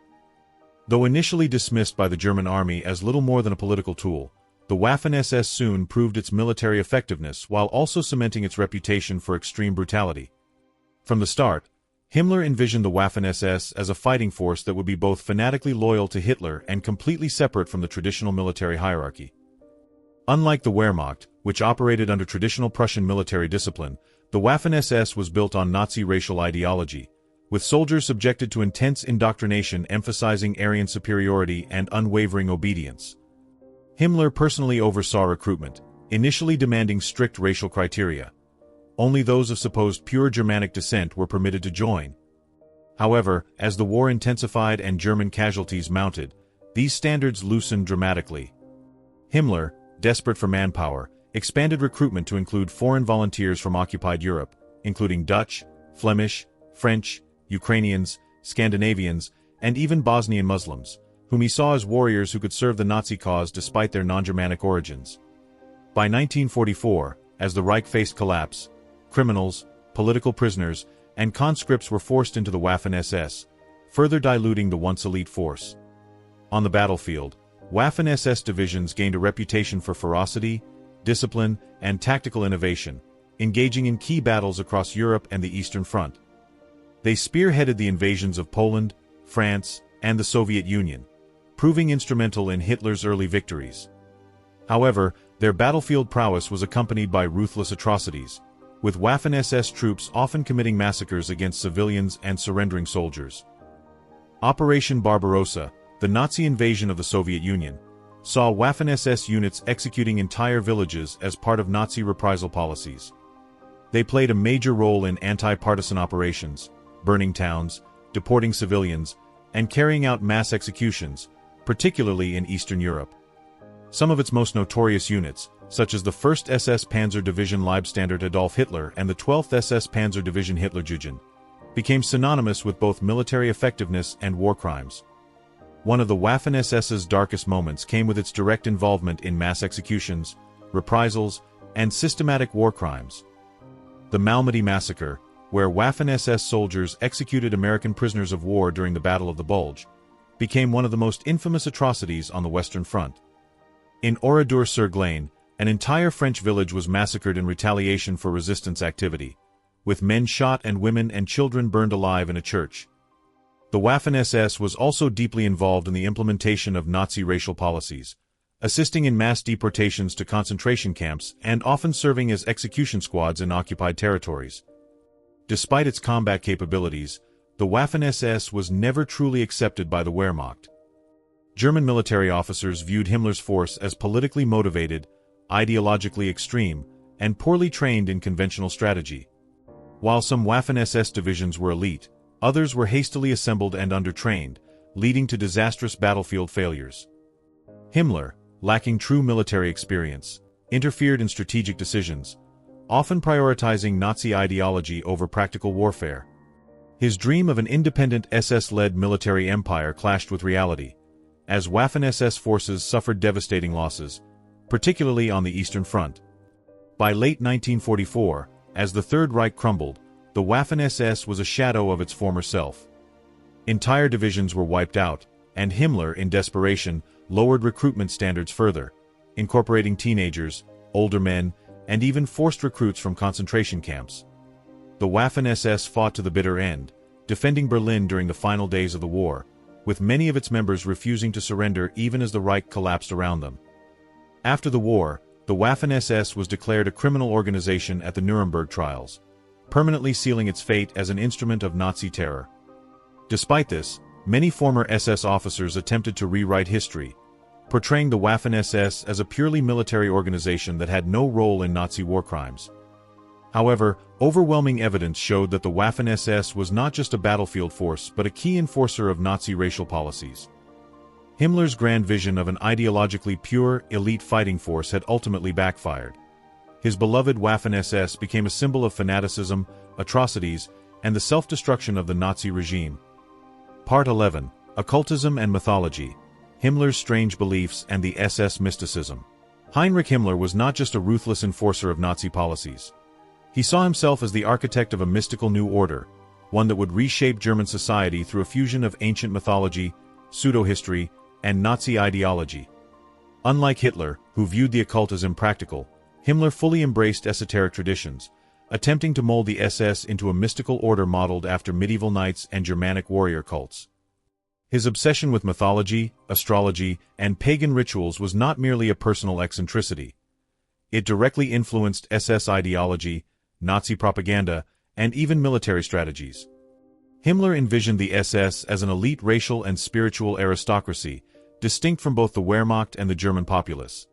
Though initially dismissed by the German army as little more than a political tool, the Waffen-SS soon proved its military effectiveness while also cementing its reputation for extreme brutality. From the start, Himmler envisioned the Waffen-SS as a fighting force that would be both fanatically loyal to Hitler and completely separate from the traditional military hierarchy. Unlike the Wehrmacht, which operated under traditional Prussian military discipline, the Waffen-SS was built on Nazi racial ideology, with soldiers subjected to intense indoctrination emphasizing Aryan superiority and unwavering obedience. Himmler personally oversaw recruitment, initially demanding strict racial criteria. Only those of supposed pure Germanic descent were permitted to join. However, as the war intensified and German casualties mounted, these standards loosened dramatically. Himmler, desperate for manpower, expanded recruitment to include foreign volunteers from occupied Europe, including Dutch, Flemish, French, Ukrainians, Scandinavians, and even Bosnian Muslims, whom he saw as warriors who could serve the Nazi cause despite their non-Germanic origins. By 1944, as the Reich faced collapse, criminals, political prisoners, and conscripts were forced into the Waffen-SS, further diluting the once elite force. On the battlefield, Waffen-SS divisions gained a reputation for ferocity, discipline, and tactical innovation, engaging in key battles across Europe and the Eastern Front. They spearheaded the invasions of Poland, France, and the Soviet Union, proving instrumental in Hitler's early victories. However, their battlefield prowess was accompanied by ruthless atrocities, with Waffen-SS troops often committing massacres against civilians and surrendering soldiers. Operation Barbarossa, the Nazi invasion of the Soviet Union, saw Waffen-SS units executing entire villages as part of Nazi reprisal policies. They played a major role in anti-partisan operations, burning towns, deporting civilians, and carrying out mass executions, particularly in Eastern Europe. Some of its most notorious units, such as the 1st SS Panzer Division Leibstandard Adolf Hitler and the 12th SS Panzer Division Hitlerjugend, became synonymous with both military effectiveness and war crimes. One of the Waffen-SS's darkest moments came with its direct involvement in mass executions, reprisals, and systematic war crimes. The Malmedy Massacre, where Waffen-SS soldiers executed American prisoners of war during the Battle of the Bulge, became one of the most infamous atrocities on the Western Front. In Oradour-sur-Glane, an entire French village was massacred in retaliation for resistance activity, with men shot and women and children burned alive in a church. The Waffen-SS was also deeply involved in the implementation of Nazi racial policies, assisting in mass deportations to concentration camps and often serving as execution squads in occupied territories. Despite its combat capabilities, the Waffen-SS was never truly accepted by the Wehrmacht. German military officers viewed Himmler's force as politically motivated, ideologically extreme, and poorly trained in conventional strategy. While some Waffen-SS divisions were elite, others were hastily assembled and undertrained, leading to disastrous battlefield failures. Himmler, lacking true military experience, interfered in strategic decisions, often prioritizing Nazi ideology over practical warfare. His dream of an independent SS-led military empire clashed with reality, as Waffen-SS forces suffered devastating losses, particularly on the Eastern Front. By late 1944, as the Third Reich crumbled, the Waffen-SS was a shadow of its former self. Entire divisions were wiped out, and Himmler, in desperation, lowered recruitment standards further, incorporating teenagers, older men, and even forced recruits from concentration camps. The Waffen-SS fought to the bitter end, defending Berlin during the final days of the war, with many of its members refusing to surrender even as the Reich collapsed around them. After the war, the Waffen-SS was declared a criminal organization at the Nuremberg trials, permanently sealing its fate as an instrument of Nazi terror. Despite this, many former SS officers attempted to rewrite history, portraying the Waffen-SS as a purely military organization that had no role in Nazi war crimes. However, overwhelming evidence showed that the Waffen-SS was not just a battlefield force but a key enforcer of Nazi racial policies. Himmler's grand vision of an ideologically pure, elite fighting force had ultimately backfired. His beloved Waffen-SS became a symbol of fanaticism, atrocities, and the self-destruction of the Nazi regime. Part 11. Occultism and Mythology. Himmler's strange beliefs and the SS mysticism. Heinrich Himmler was not just a ruthless enforcer of Nazi policies. He saw himself as the architect of a mystical new order, one that would reshape German society through a fusion of ancient mythology, pseudo-history, and Nazi ideology. Unlike Hitler, who viewed the occult as impractical, Himmler fully embraced esoteric traditions, attempting to mold the SS into a mystical order modeled after medieval knights and Germanic warrior cults. His obsession with mythology, astrology, and pagan rituals was not merely a personal eccentricity. It directly influenced SS ideology, Nazi propaganda, and even military strategies. Himmler envisioned the SS as an elite racial and spiritual aristocracy, distinct from both the Wehrmacht and the German populace.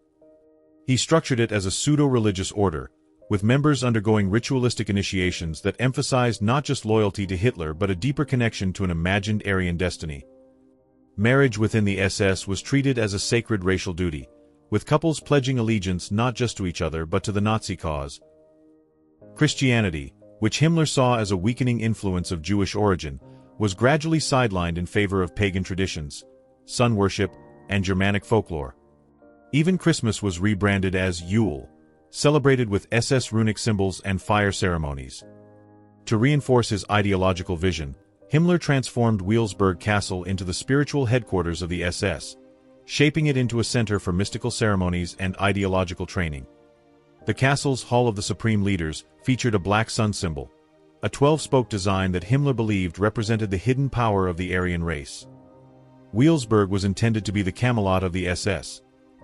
He structured it as a pseudo-religious order, with members undergoing ritualistic initiations that emphasized not just loyalty to Hitler but a deeper connection to an imagined Aryan destiny. Marriage within the SS was treated as a sacred racial duty, with couples pledging allegiance not just to each other but to the Nazi cause. Christianity, which Himmler saw as a weakening influence of Jewish origin, was gradually sidelined in favor of pagan traditions, sun worship, and Germanic folklore. Even Christmas was rebranded as Yule, celebrated with SS runic symbols and fire ceremonies. To reinforce his ideological vision, Himmler transformed Wilsberg Castle into the spiritual headquarters of the SS, shaping it into a center for mystical ceremonies and ideological training. The castle's Hall of the Supreme Leaders featured a black sun symbol, a 12-spoke design that Himmler believed represented the hidden power of the Aryan race. Wilsberg was intended to be the Camelot of the SS,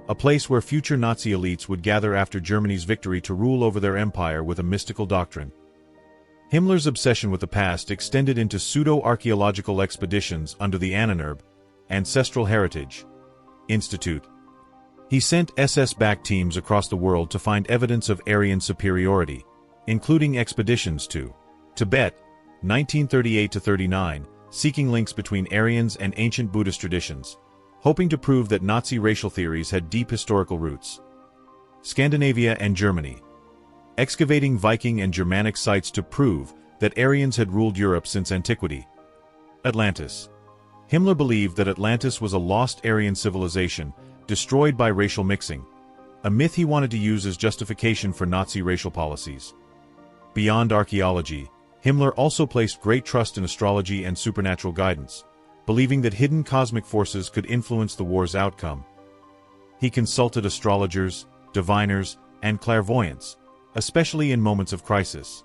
a place where future Nazi elites would gather after Germany's victory to rule over their empire with a mystical doctrine. Himmler's obsession with the past extended into pseudo-archaeological expeditions under the Ahnenerbe Ancestral Heritage Institute. He sent SS-backed teams across the world to find evidence of Aryan superiority, including expeditions to Tibet, 1938-39, seeking links between Aryans and ancient Buddhist traditions, hoping to prove that Nazi racial theories had deep historical roots. Scandinavia and Germany, excavating Viking and Germanic sites to prove that Aryans had ruled Europe since antiquity. Atlantis. Himmler believed that Atlantis was a lost Aryan civilization, destroyed by racial mixing, a myth he wanted to use as justification for Nazi racial policies. Beyond archaeology, Himmler also placed great trust in astrology and supernatural guidance, believing that hidden cosmic forces could influence the war's outcome. He consulted astrologers, diviners, and clairvoyants, especially in moments of crisis.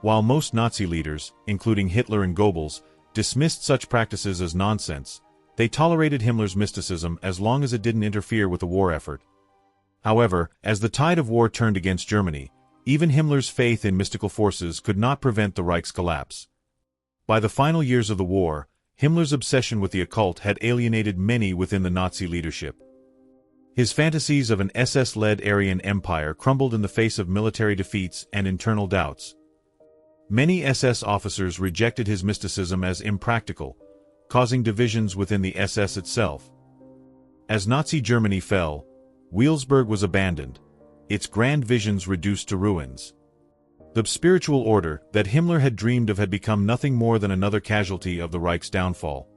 While most Nazi leaders, including Hitler and Goebbels, dismissed such practices as nonsense, they tolerated Himmler's mysticism as long as it didn't interfere with the war effort. However, as the tide of war turned against Germany, even Himmler's faith in mystical forces could not prevent the Reich's collapse. By the final years of the war, Himmler's obsession with the occult had alienated many within the Nazi leadership. His fantasies of an SS-led Aryan empire crumbled in the face of military defeats and internal doubts. Many SS officers rejected his mysticism as impractical, causing divisions within the SS itself. As Nazi Germany fell, Wilsberg was abandoned, its grand visions reduced to ruins. The spiritual order that Himmler had dreamed of had become nothing more than another casualty of the Reich's downfall.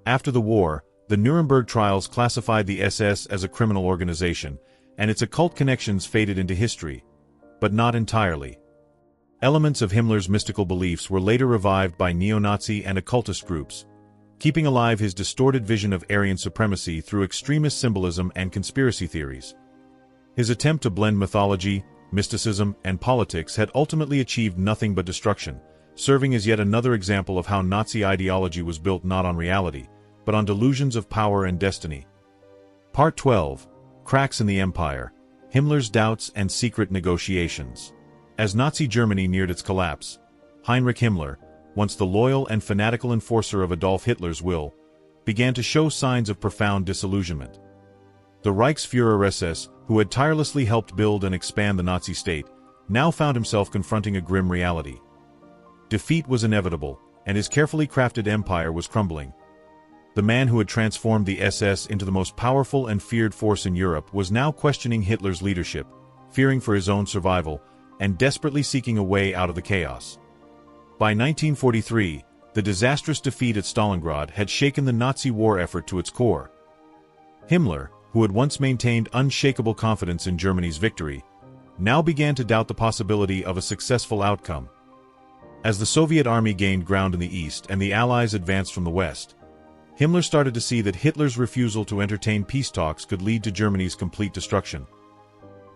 After the war, the Nuremberg trials classified the SS as a criminal organization, and its occult connections faded into history, but not entirely. Elements of Himmler's mystical beliefs were later revived by neo-Nazi and occultist groups, keeping alive his distorted vision of Aryan supremacy through extremist symbolism and conspiracy theories. His attempt to blend mythology, mysticism, and politics had ultimately achieved nothing but destruction, serving as yet another example of how Nazi ideology was built not on reality, but on delusions of power and destiny. Part 12. Cracks in the Empire. Himmler's doubts and secret negotiations. As Nazi Germany neared its collapse, Heinrich Himmler, once the loyal and fanatical enforcer of Adolf Hitler's will, began to show signs of profound disillusionment. The Reichsführer-SS, who had tirelessly helped build and expand the Nazi state, now found himself confronting a grim reality. Defeat was inevitable, and his carefully crafted empire was crumbling. The man who had transformed the SS into the most powerful and feared force in Europe was now questioning Hitler's leadership, fearing for his own survival, and desperately seeking a way out of the chaos. By 1943, the disastrous defeat at Stalingrad had shaken the Nazi war effort to its core. Himmler, who had once maintained unshakable confidence in Germany's victory, now began to doubt the possibility of a successful outcome. As the Soviet army gained ground in the east and the Allies advanced from the west, Himmler started to see that Hitler's refusal to entertain peace talks could lead to Germany's complete destruction.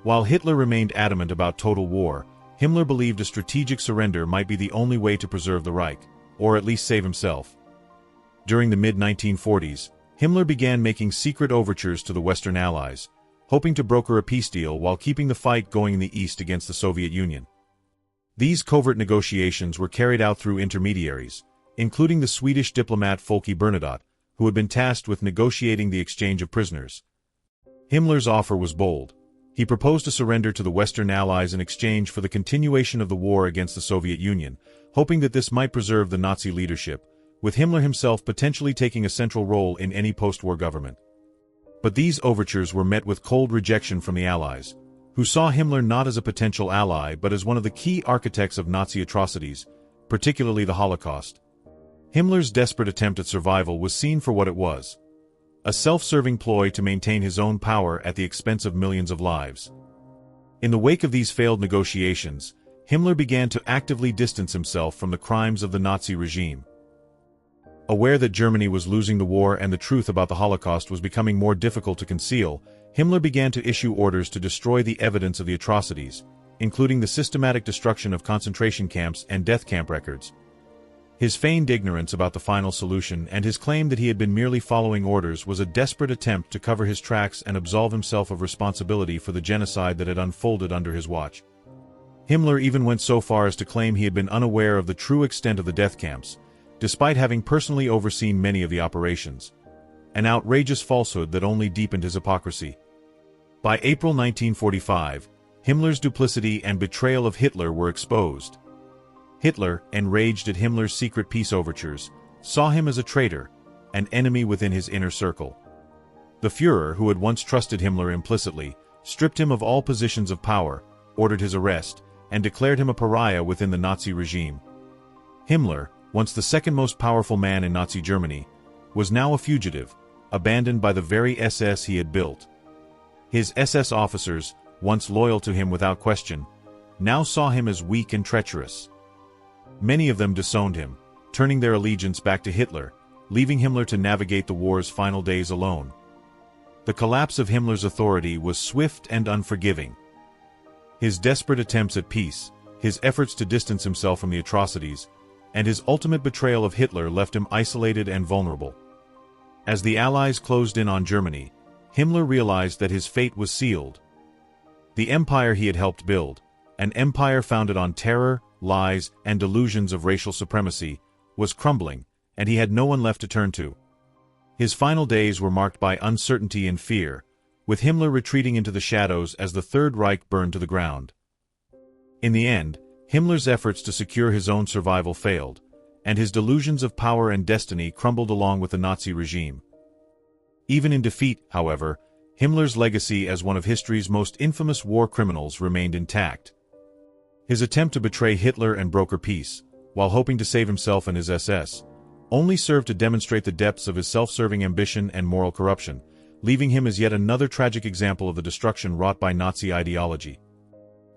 While Hitler remained adamant about total war, Himmler believed a strategic surrender might be the only way to preserve the Reich, or at least save himself. During the mid-1940s, Himmler began making secret overtures to the Western Allies, hoping to broker a peace deal while keeping the fight going in the East against the Soviet Union. These covert negotiations were carried out through intermediaries, including the Swedish diplomat Folke Bernadotte, who had been tasked with negotiating the exchange of prisoners. Himmler's offer was bold. He proposed a surrender to the Western Allies in exchange for the continuation of the war against the Soviet Union, hoping that this might preserve the Nazi leadership, with Himmler himself potentially taking a central role in any post-war government. But these overtures were met with cold rejection from the Allies, who saw Himmler not as a potential ally but as one of the key architects of Nazi atrocities, particularly the Holocaust. Himmler's desperate attempt at survival was seen for what it was: a self-serving ploy to maintain his own power at the expense of millions of lives. In the wake of these failed negotiations, Himmler began to actively distance himself from the crimes of the Nazi regime. Aware that Germany was losing the war and the truth about the Holocaust was becoming more difficult to conceal, Himmler began to issue orders to destroy the evidence of the atrocities, including the systematic destruction of concentration camps and death camp records. His feigned ignorance about the final solution and his claim that he had been merely following orders was a desperate attempt to cover his tracks and absolve himself of responsibility for the genocide that had unfolded under his watch. Himmler even went so far as to claim he had been unaware of the true extent of the death camps, despite having personally overseen many of the operations. An outrageous falsehood that only deepened his hypocrisy. By April 1945, Himmler's duplicity and betrayal of Hitler were exposed. Hitler, enraged at Himmler's secret peace overtures, saw him as a traitor, an enemy within his inner circle. The Führer, who had once trusted Himmler implicitly, stripped him of all positions of power, ordered his arrest, and declared him a pariah within the Nazi regime. Himmler, once the second most powerful man in Nazi Germany, was now a fugitive, abandoned by the very SS he had built. His SS officers, once loyal to him without question, now saw him as weak and treacherous. Many of them disowned him, turning their allegiance back to Hitler, leaving Himmler to navigate the war's final days alone. The collapse of Himmler's authority was swift and unforgiving. His desperate attempts at peace, his efforts to distance himself from the atrocities, and his ultimate betrayal of Hitler left him isolated and vulnerable. As the Allies closed in on Germany, Himmler realized that his fate was sealed. The empire he had helped build, an empire founded on terror, lies, and delusions of racial supremacy, was crumbling, and he had no one left to turn to. His final days were marked by uncertainty and fear, with Himmler retreating into the shadows as the Third Reich burned to the ground. In the end, Himmler's efforts to secure his own survival failed, and his delusions of power and destiny crumbled along with the Nazi regime. Even in defeat, however, Himmler's legacy as one of history's most infamous war criminals remained intact. His attempt to betray Hitler and broker peace, while hoping to save himself and his SS, only served to demonstrate the depths of his self-serving ambition and moral corruption, leaving him as yet another tragic example of the destruction wrought by Nazi ideology.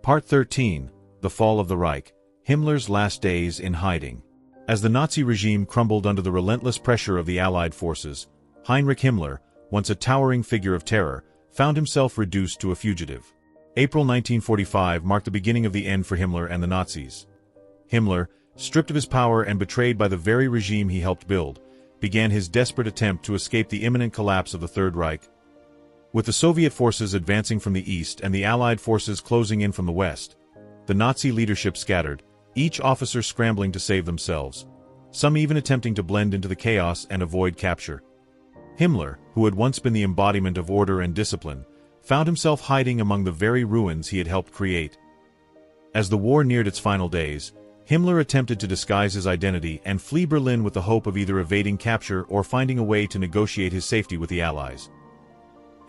Part 13. The Fall of the Reich. Himmler's Last Days in Hiding. As the Nazi regime crumbled under the relentless pressure of the Allied forces, Heinrich Himmler, once a towering figure of terror, found himself reduced to a fugitive. April 1945 marked the beginning of the end for Himmler and the Nazis. Himmler, stripped of his power and betrayed by the very regime he helped build, began his desperate attempt to escape the imminent collapse of the Third Reich. With the Soviet forces advancing from the east and the Allied forces closing in from the west, the Nazi leadership scattered, each officer scrambling to save themselves, some even attempting to blend into the chaos and avoid capture. Himmler, who had once been the embodiment of order and discipline, found himself hiding among the very ruins he had helped create. As the war neared its final days, Himmler attempted to disguise his identity and flee Berlin with the hope of either evading capture or finding a way to negotiate his safety with the Allies.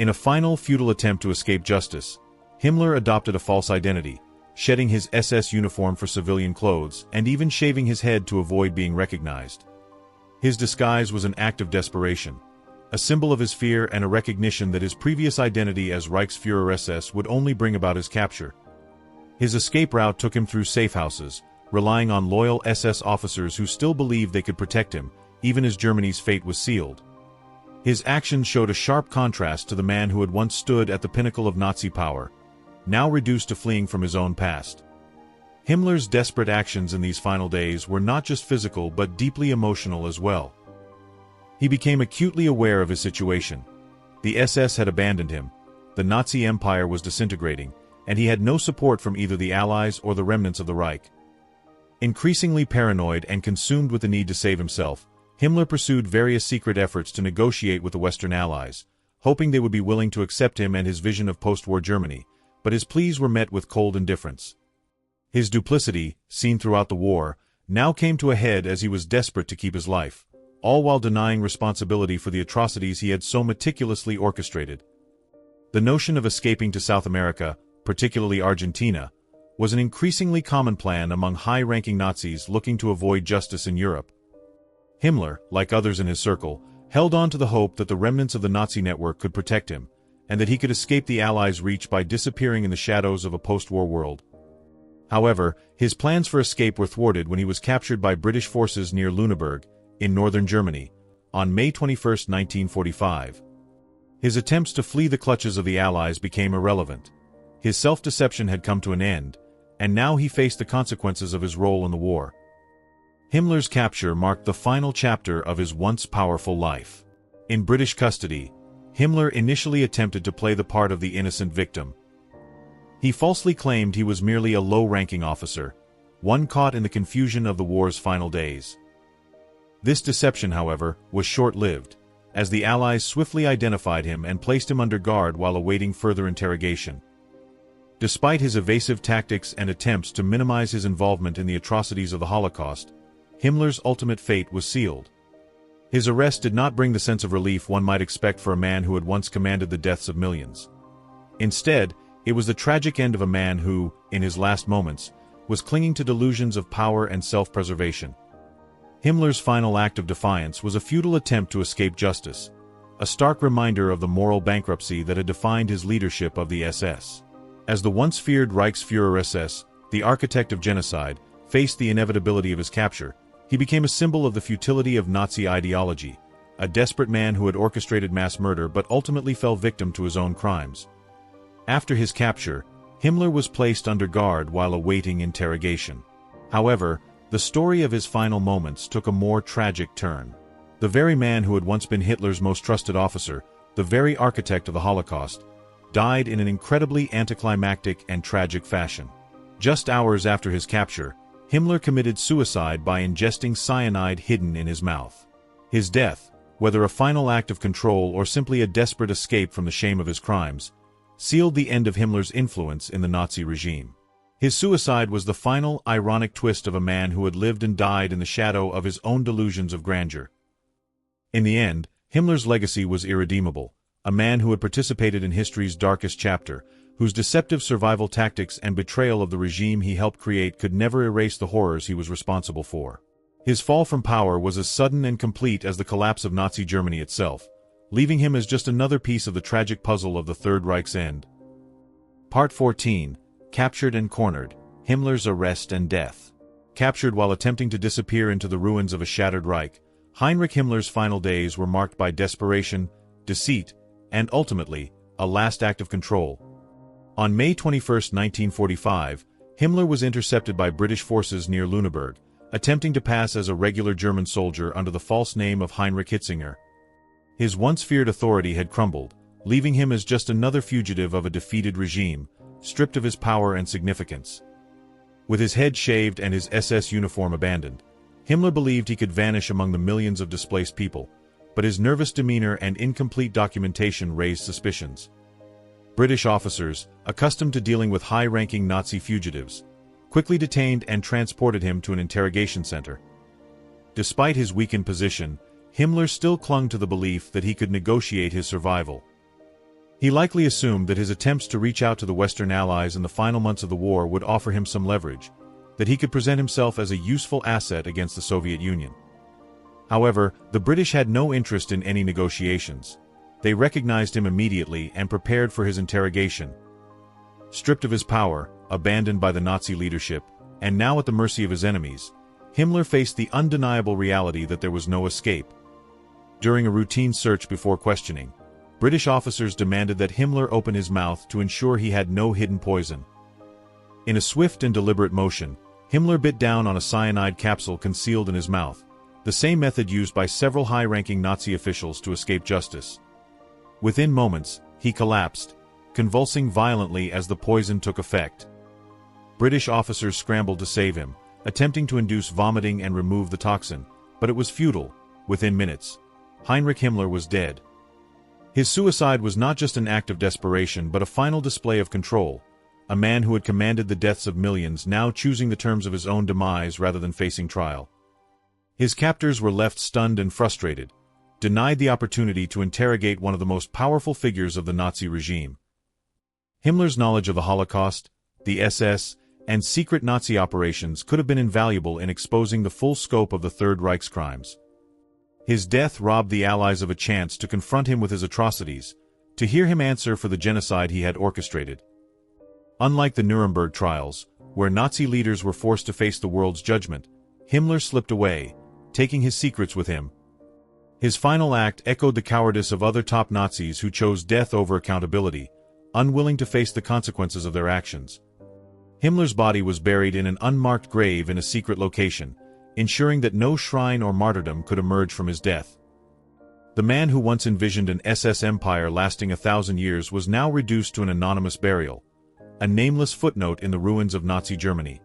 In a final futile attempt to escape justice, Himmler adopted a false identity, shedding his SS uniform for civilian clothes and even shaving his head to avoid being recognized. His disguise was an act of desperation, a symbol of his fear and a recognition that his previous identity as Reichsführer-SS would only bring about his capture. His escape route took him through safe houses, relying on loyal SS officers who still believed they could protect him, even as Germany's fate was sealed. His actions showed a sharp contrast to the man who had once stood at the pinnacle of Nazi power, now reduced to fleeing from his own past. Himmler's desperate actions in these final days were not just physical but deeply emotional as well. He became acutely aware of his situation. The SS had abandoned him, the Nazi Empire was disintegrating, and he had no support from either the Allies or the remnants of the Reich. Increasingly paranoid and consumed with the need to save himself, Himmler pursued various secret efforts to negotiate with the Western Allies, hoping they would be willing to accept him and his vision of post-war Germany, but his pleas were met with cold indifference. His duplicity, seen throughout the war, now came to a head as he was desperate to keep his life, all while denying responsibility for the atrocities he had so meticulously orchestrated. The notion of escaping to South America, particularly Argentina, was an increasingly common plan among high-ranking Nazis looking to avoid justice in Europe. Himmler, like others in his circle, held on to the hope that the remnants of the Nazi network could protect him, and that he could escape the Allies' reach by disappearing in the shadows of a post-war world. However, his plans for escape were thwarted when he was captured by British forces near Lüneburg, in northern Germany, on May 21, 1945. His attempts to flee the clutches of the Allies became irrelevant. His self-deception had come to an end, and now he faced the consequences of his role in the war. Himmler's capture marked the final chapter of his once powerful life. In British custody, Himmler initially attempted to play the part of the innocent victim. He falsely claimed he was merely a low-ranking officer, one caught in the confusion of the war's final days. This deception, however, was short-lived, as the Allies swiftly identified him and placed him under guard while awaiting further interrogation. Despite his evasive tactics and attempts to minimize his involvement in the atrocities of the Holocaust, Himmler's ultimate fate was sealed. His arrest did not bring the sense of relief one might expect for a man who had once commanded the deaths of millions. Instead, it was the tragic end of a man who, in his last moments, was clinging to delusions of power and self-preservation. Himmler's final act of defiance was a futile attempt to escape justice, a stark reminder of the moral bankruptcy that had defined his leadership of the SS. As the once feared Reichsführer-SS, the architect of genocide, faced the inevitability of his capture, he became a symbol of the futility of Nazi ideology, a desperate man who had orchestrated mass murder but ultimately fell victim to his own crimes. After his capture, Himmler was placed under guard while awaiting interrogation. However, the story of his final moments took a more tragic turn. The very man who had once been Hitler's most trusted officer, the very architect of the Holocaust, died in an incredibly anticlimactic and tragic fashion. Just hours after his capture, Himmler committed suicide by ingesting cyanide hidden in his mouth. His death, whether a final act of control or simply a desperate escape from the shame of his crimes, sealed the end of Himmler's influence in the Nazi regime. His suicide was the final, ironic twist of a man who had lived and died in the shadow of his own delusions of grandeur. In the end, Himmler's legacy was irredeemable, a man who had participated in history's darkest chapter, whose deceptive survival tactics and betrayal of the regime he helped create could never erase the horrors he was responsible for. His fall from power was as sudden and complete as the collapse of Nazi Germany itself, leaving him as just another piece of the tragic puzzle of the Third Reich's end. Part 14. Captured and Cornered, Himmler's Arrest and Death. Captured while attempting to disappear into the ruins of a shattered Reich, Heinrich Himmler's final days were marked by desperation, deceit, and ultimately, a last act of control. On May 21, 1945, Himmler was intercepted by British forces near Lüneburg, attempting to pass as a regular German soldier under the false name of Heinrich Himmler. His once feared authority had crumbled, leaving him as just another fugitive of a defeated regime, stripped of his power and significance. With his head shaved and his SS uniform abandoned, Himmler believed he could vanish among the millions of displaced people, but his nervous demeanor and incomplete documentation raised suspicions. British officers, accustomed to dealing with high-ranking Nazi fugitives, quickly detained and transported him to an interrogation center. Despite his weakened position, Himmler still clung to the belief that he could negotiate his survival. He likely assumed that his attempts to reach out to the Western Allies in the final months of the war would offer him some leverage, that he could present himself as a useful asset against the Soviet Union. However, the British had no interest in any negotiations. They recognized him immediately and prepared for his interrogation. Stripped of his power, abandoned by the Nazi leadership, and now at the mercy of his enemies, Himmler faced the undeniable reality that there was no escape. During a routine search before questioning, British officers demanded that Himmler open his mouth to ensure he had no hidden poison. In a swift and deliberate motion, Himmler bit down on a cyanide capsule concealed in his mouth, the same method used by several high-ranking Nazi officials to escape justice. Within moments, he collapsed, convulsing violently as the poison took effect. British officers scrambled to save him, attempting to induce vomiting and remove the toxin, but it was futile. Within minutes, Heinrich Himmler was dead. His suicide was not just an act of desperation but a final display of control, a man who had commanded the deaths of millions now choosing the terms of his own demise rather than facing trial. His captors were left stunned and frustrated, denied the opportunity to interrogate one of the most powerful figures of the Nazi regime. Himmler's knowledge of the Holocaust, the SS, and secret Nazi operations could have been invaluable in exposing the full scope of the Third Reich's crimes. His death robbed the Allies of a chance to confront him with his atrocities, to hear him answer for the genocide he had orchestrated. Unlike the Nuremberg trials, where Nazi leaders were forced to face the world's judgment, Himmler slipped away, taking his secrets with him. His final act echoed the cowardice of other top Nazis who chose death over accountability, unwilling to face the consequences of their actions. Himmler's body was buried in an unmarked grave in a secret location, ensuring that no shrine or martyrdom could emerge from his death. The man who once envisioned an SS empire lasting 1,000 years was now reduced to an anonymous burial, a nameless footnote in the ruins of Nazi Germany.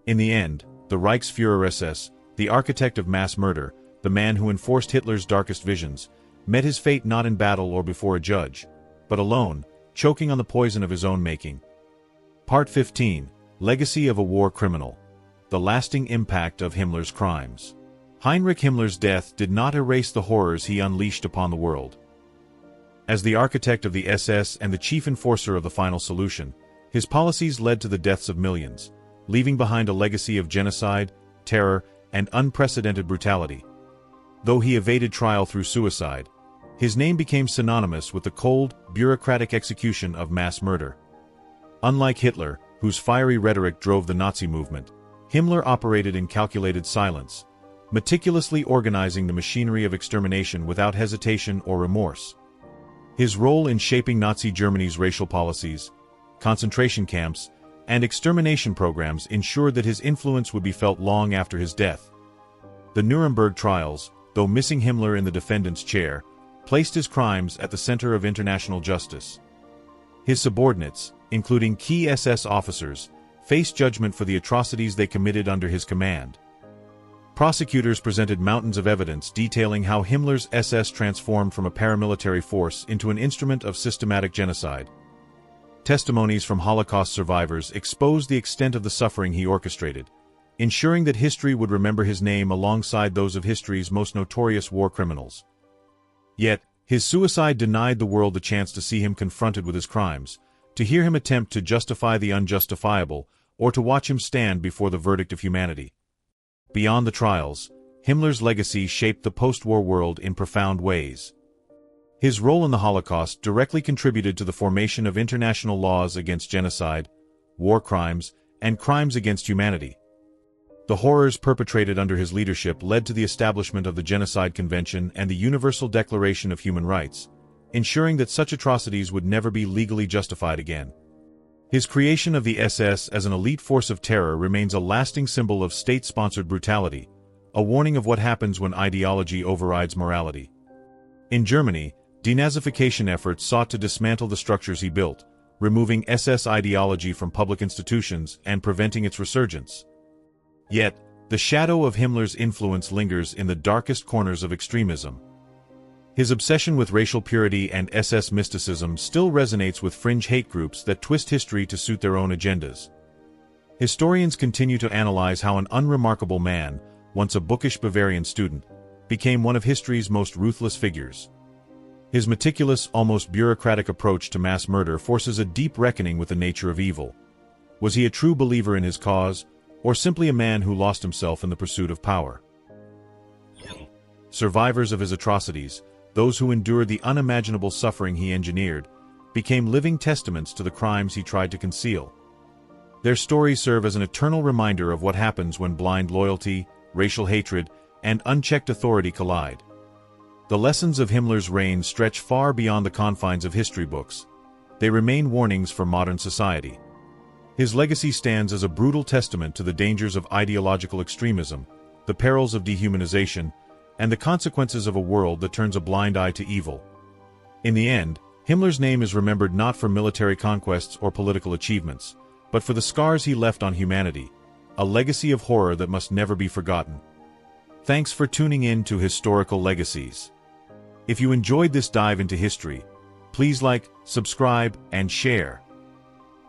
In the end, the Reichsführer-SS, the architect of mass murder, the man who enforced Hitler's darkest visions, met his fate not in battle or before a judge, but alone, choking on the poison of his own making. Part 15. Legacy of a War Criminal. The lasting impact of Himmler's crimes. Heinrich Himmler's death did not erase the horrors he unleashed upon the world. As the architect of the SS and the chief enforcer of the final solution, his policies led to the deaths of millions, leaving behind a legacy of genocide, terror, and unprecedented brutality. Though he evaded trial through suicide, his name became synonymous with the cold, bureaucratic execution of mass murder. Unlike Hitler, whose fiery rhetoric drove the Nazi movement, Himmler operated in calculated silence, meticulously organizing the machinery of extermination without hesitation or remorse. His role in shaping Nazi Germany's racial policies, concentration camps, and extermination programs ensured that his influence would be felt long after his death. The Nuremberg trials, though missing Himmler in the defendant's chair, placed his crimes at the center of international justice. His subordinates, including key SS officers, faced judgment for the atrocities they committed under his command. Prosecutors presented mountains of evidence detailing how Himmler's SS transformed from a paramilitary force into an instrument of systematic genocide. Testimonies from Holocaust survivors exposed the extent of the suffering he orchestrated, ensuring that history would remember his name alongside those of history's most notorious war criminals. Yet, his suicide denied the world the chance to see him confronted with his crimes, to hear him attempt to justify the unjustifiable, or to watch him stand before the verdict of humanity. Beyond the trials, Himmler's legacy shaped the post-war world in profound ways. His role in the Holocaust directly contributed to the formation of international laws against genocide, war crimes, and crimes against humanity. The horrors perpetrated under his leadership led to the establishment of the Genocide Convention and the Universal Declaration of Human Rights, ensuring that such atrocities would never be legally justified again. His creation of the SS as an elite force of terror remains a lasting symbol of state-sponsored brutality, a warning of what happens when ideology overrides morality. In Germany, denazification efforts sought to dismantle the structures he built, removing SS ideology from public institutions and preventing its resurgence. Yet, the shadow of Himmler's influence lingers in the darkest corners of extremism. His obsession with racial purity and SS mysticism still resonates with fringe hate groups that twist history to suit their own agendas. Historians continue to analyze how an unremarkable man, once a bookish Bavarian student, became one of history's most ruthless figures. His meticulous, almost bureaucratic approach to mass murder forces a deep reckoning with the nature of evil. Was he a true believer in his cause, or simply a man who lost himself in the pursuit of power? Survivors of his atrocities, those who endured the unimaginable suffering he engineered, became living testaments to the crimes he tried to conceal. Their stories serve as an eternal reminder of what happens when blind loyalty, racial hatred, and unchecked authority collide. The lessons of Himmler's reign stretch far beyond the confines of history books. They remain warnings for modern society. His legacy stands as a brutal testament to the dangers of ideological extremism, the perils of dehumanization, and the consequences of a world that turns a blind eye to evil. In the end, Himmler's name is remembered not for military conquests or political achievements, but for the scars he left on humanity, a legacy of horror that must never be forgotten. Thanks for tuning in to Historical Legacies. If you enjoyed this dive into history, please like, subscribe, and share.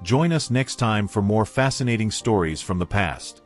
Join us next time for more fascinating stories from the past.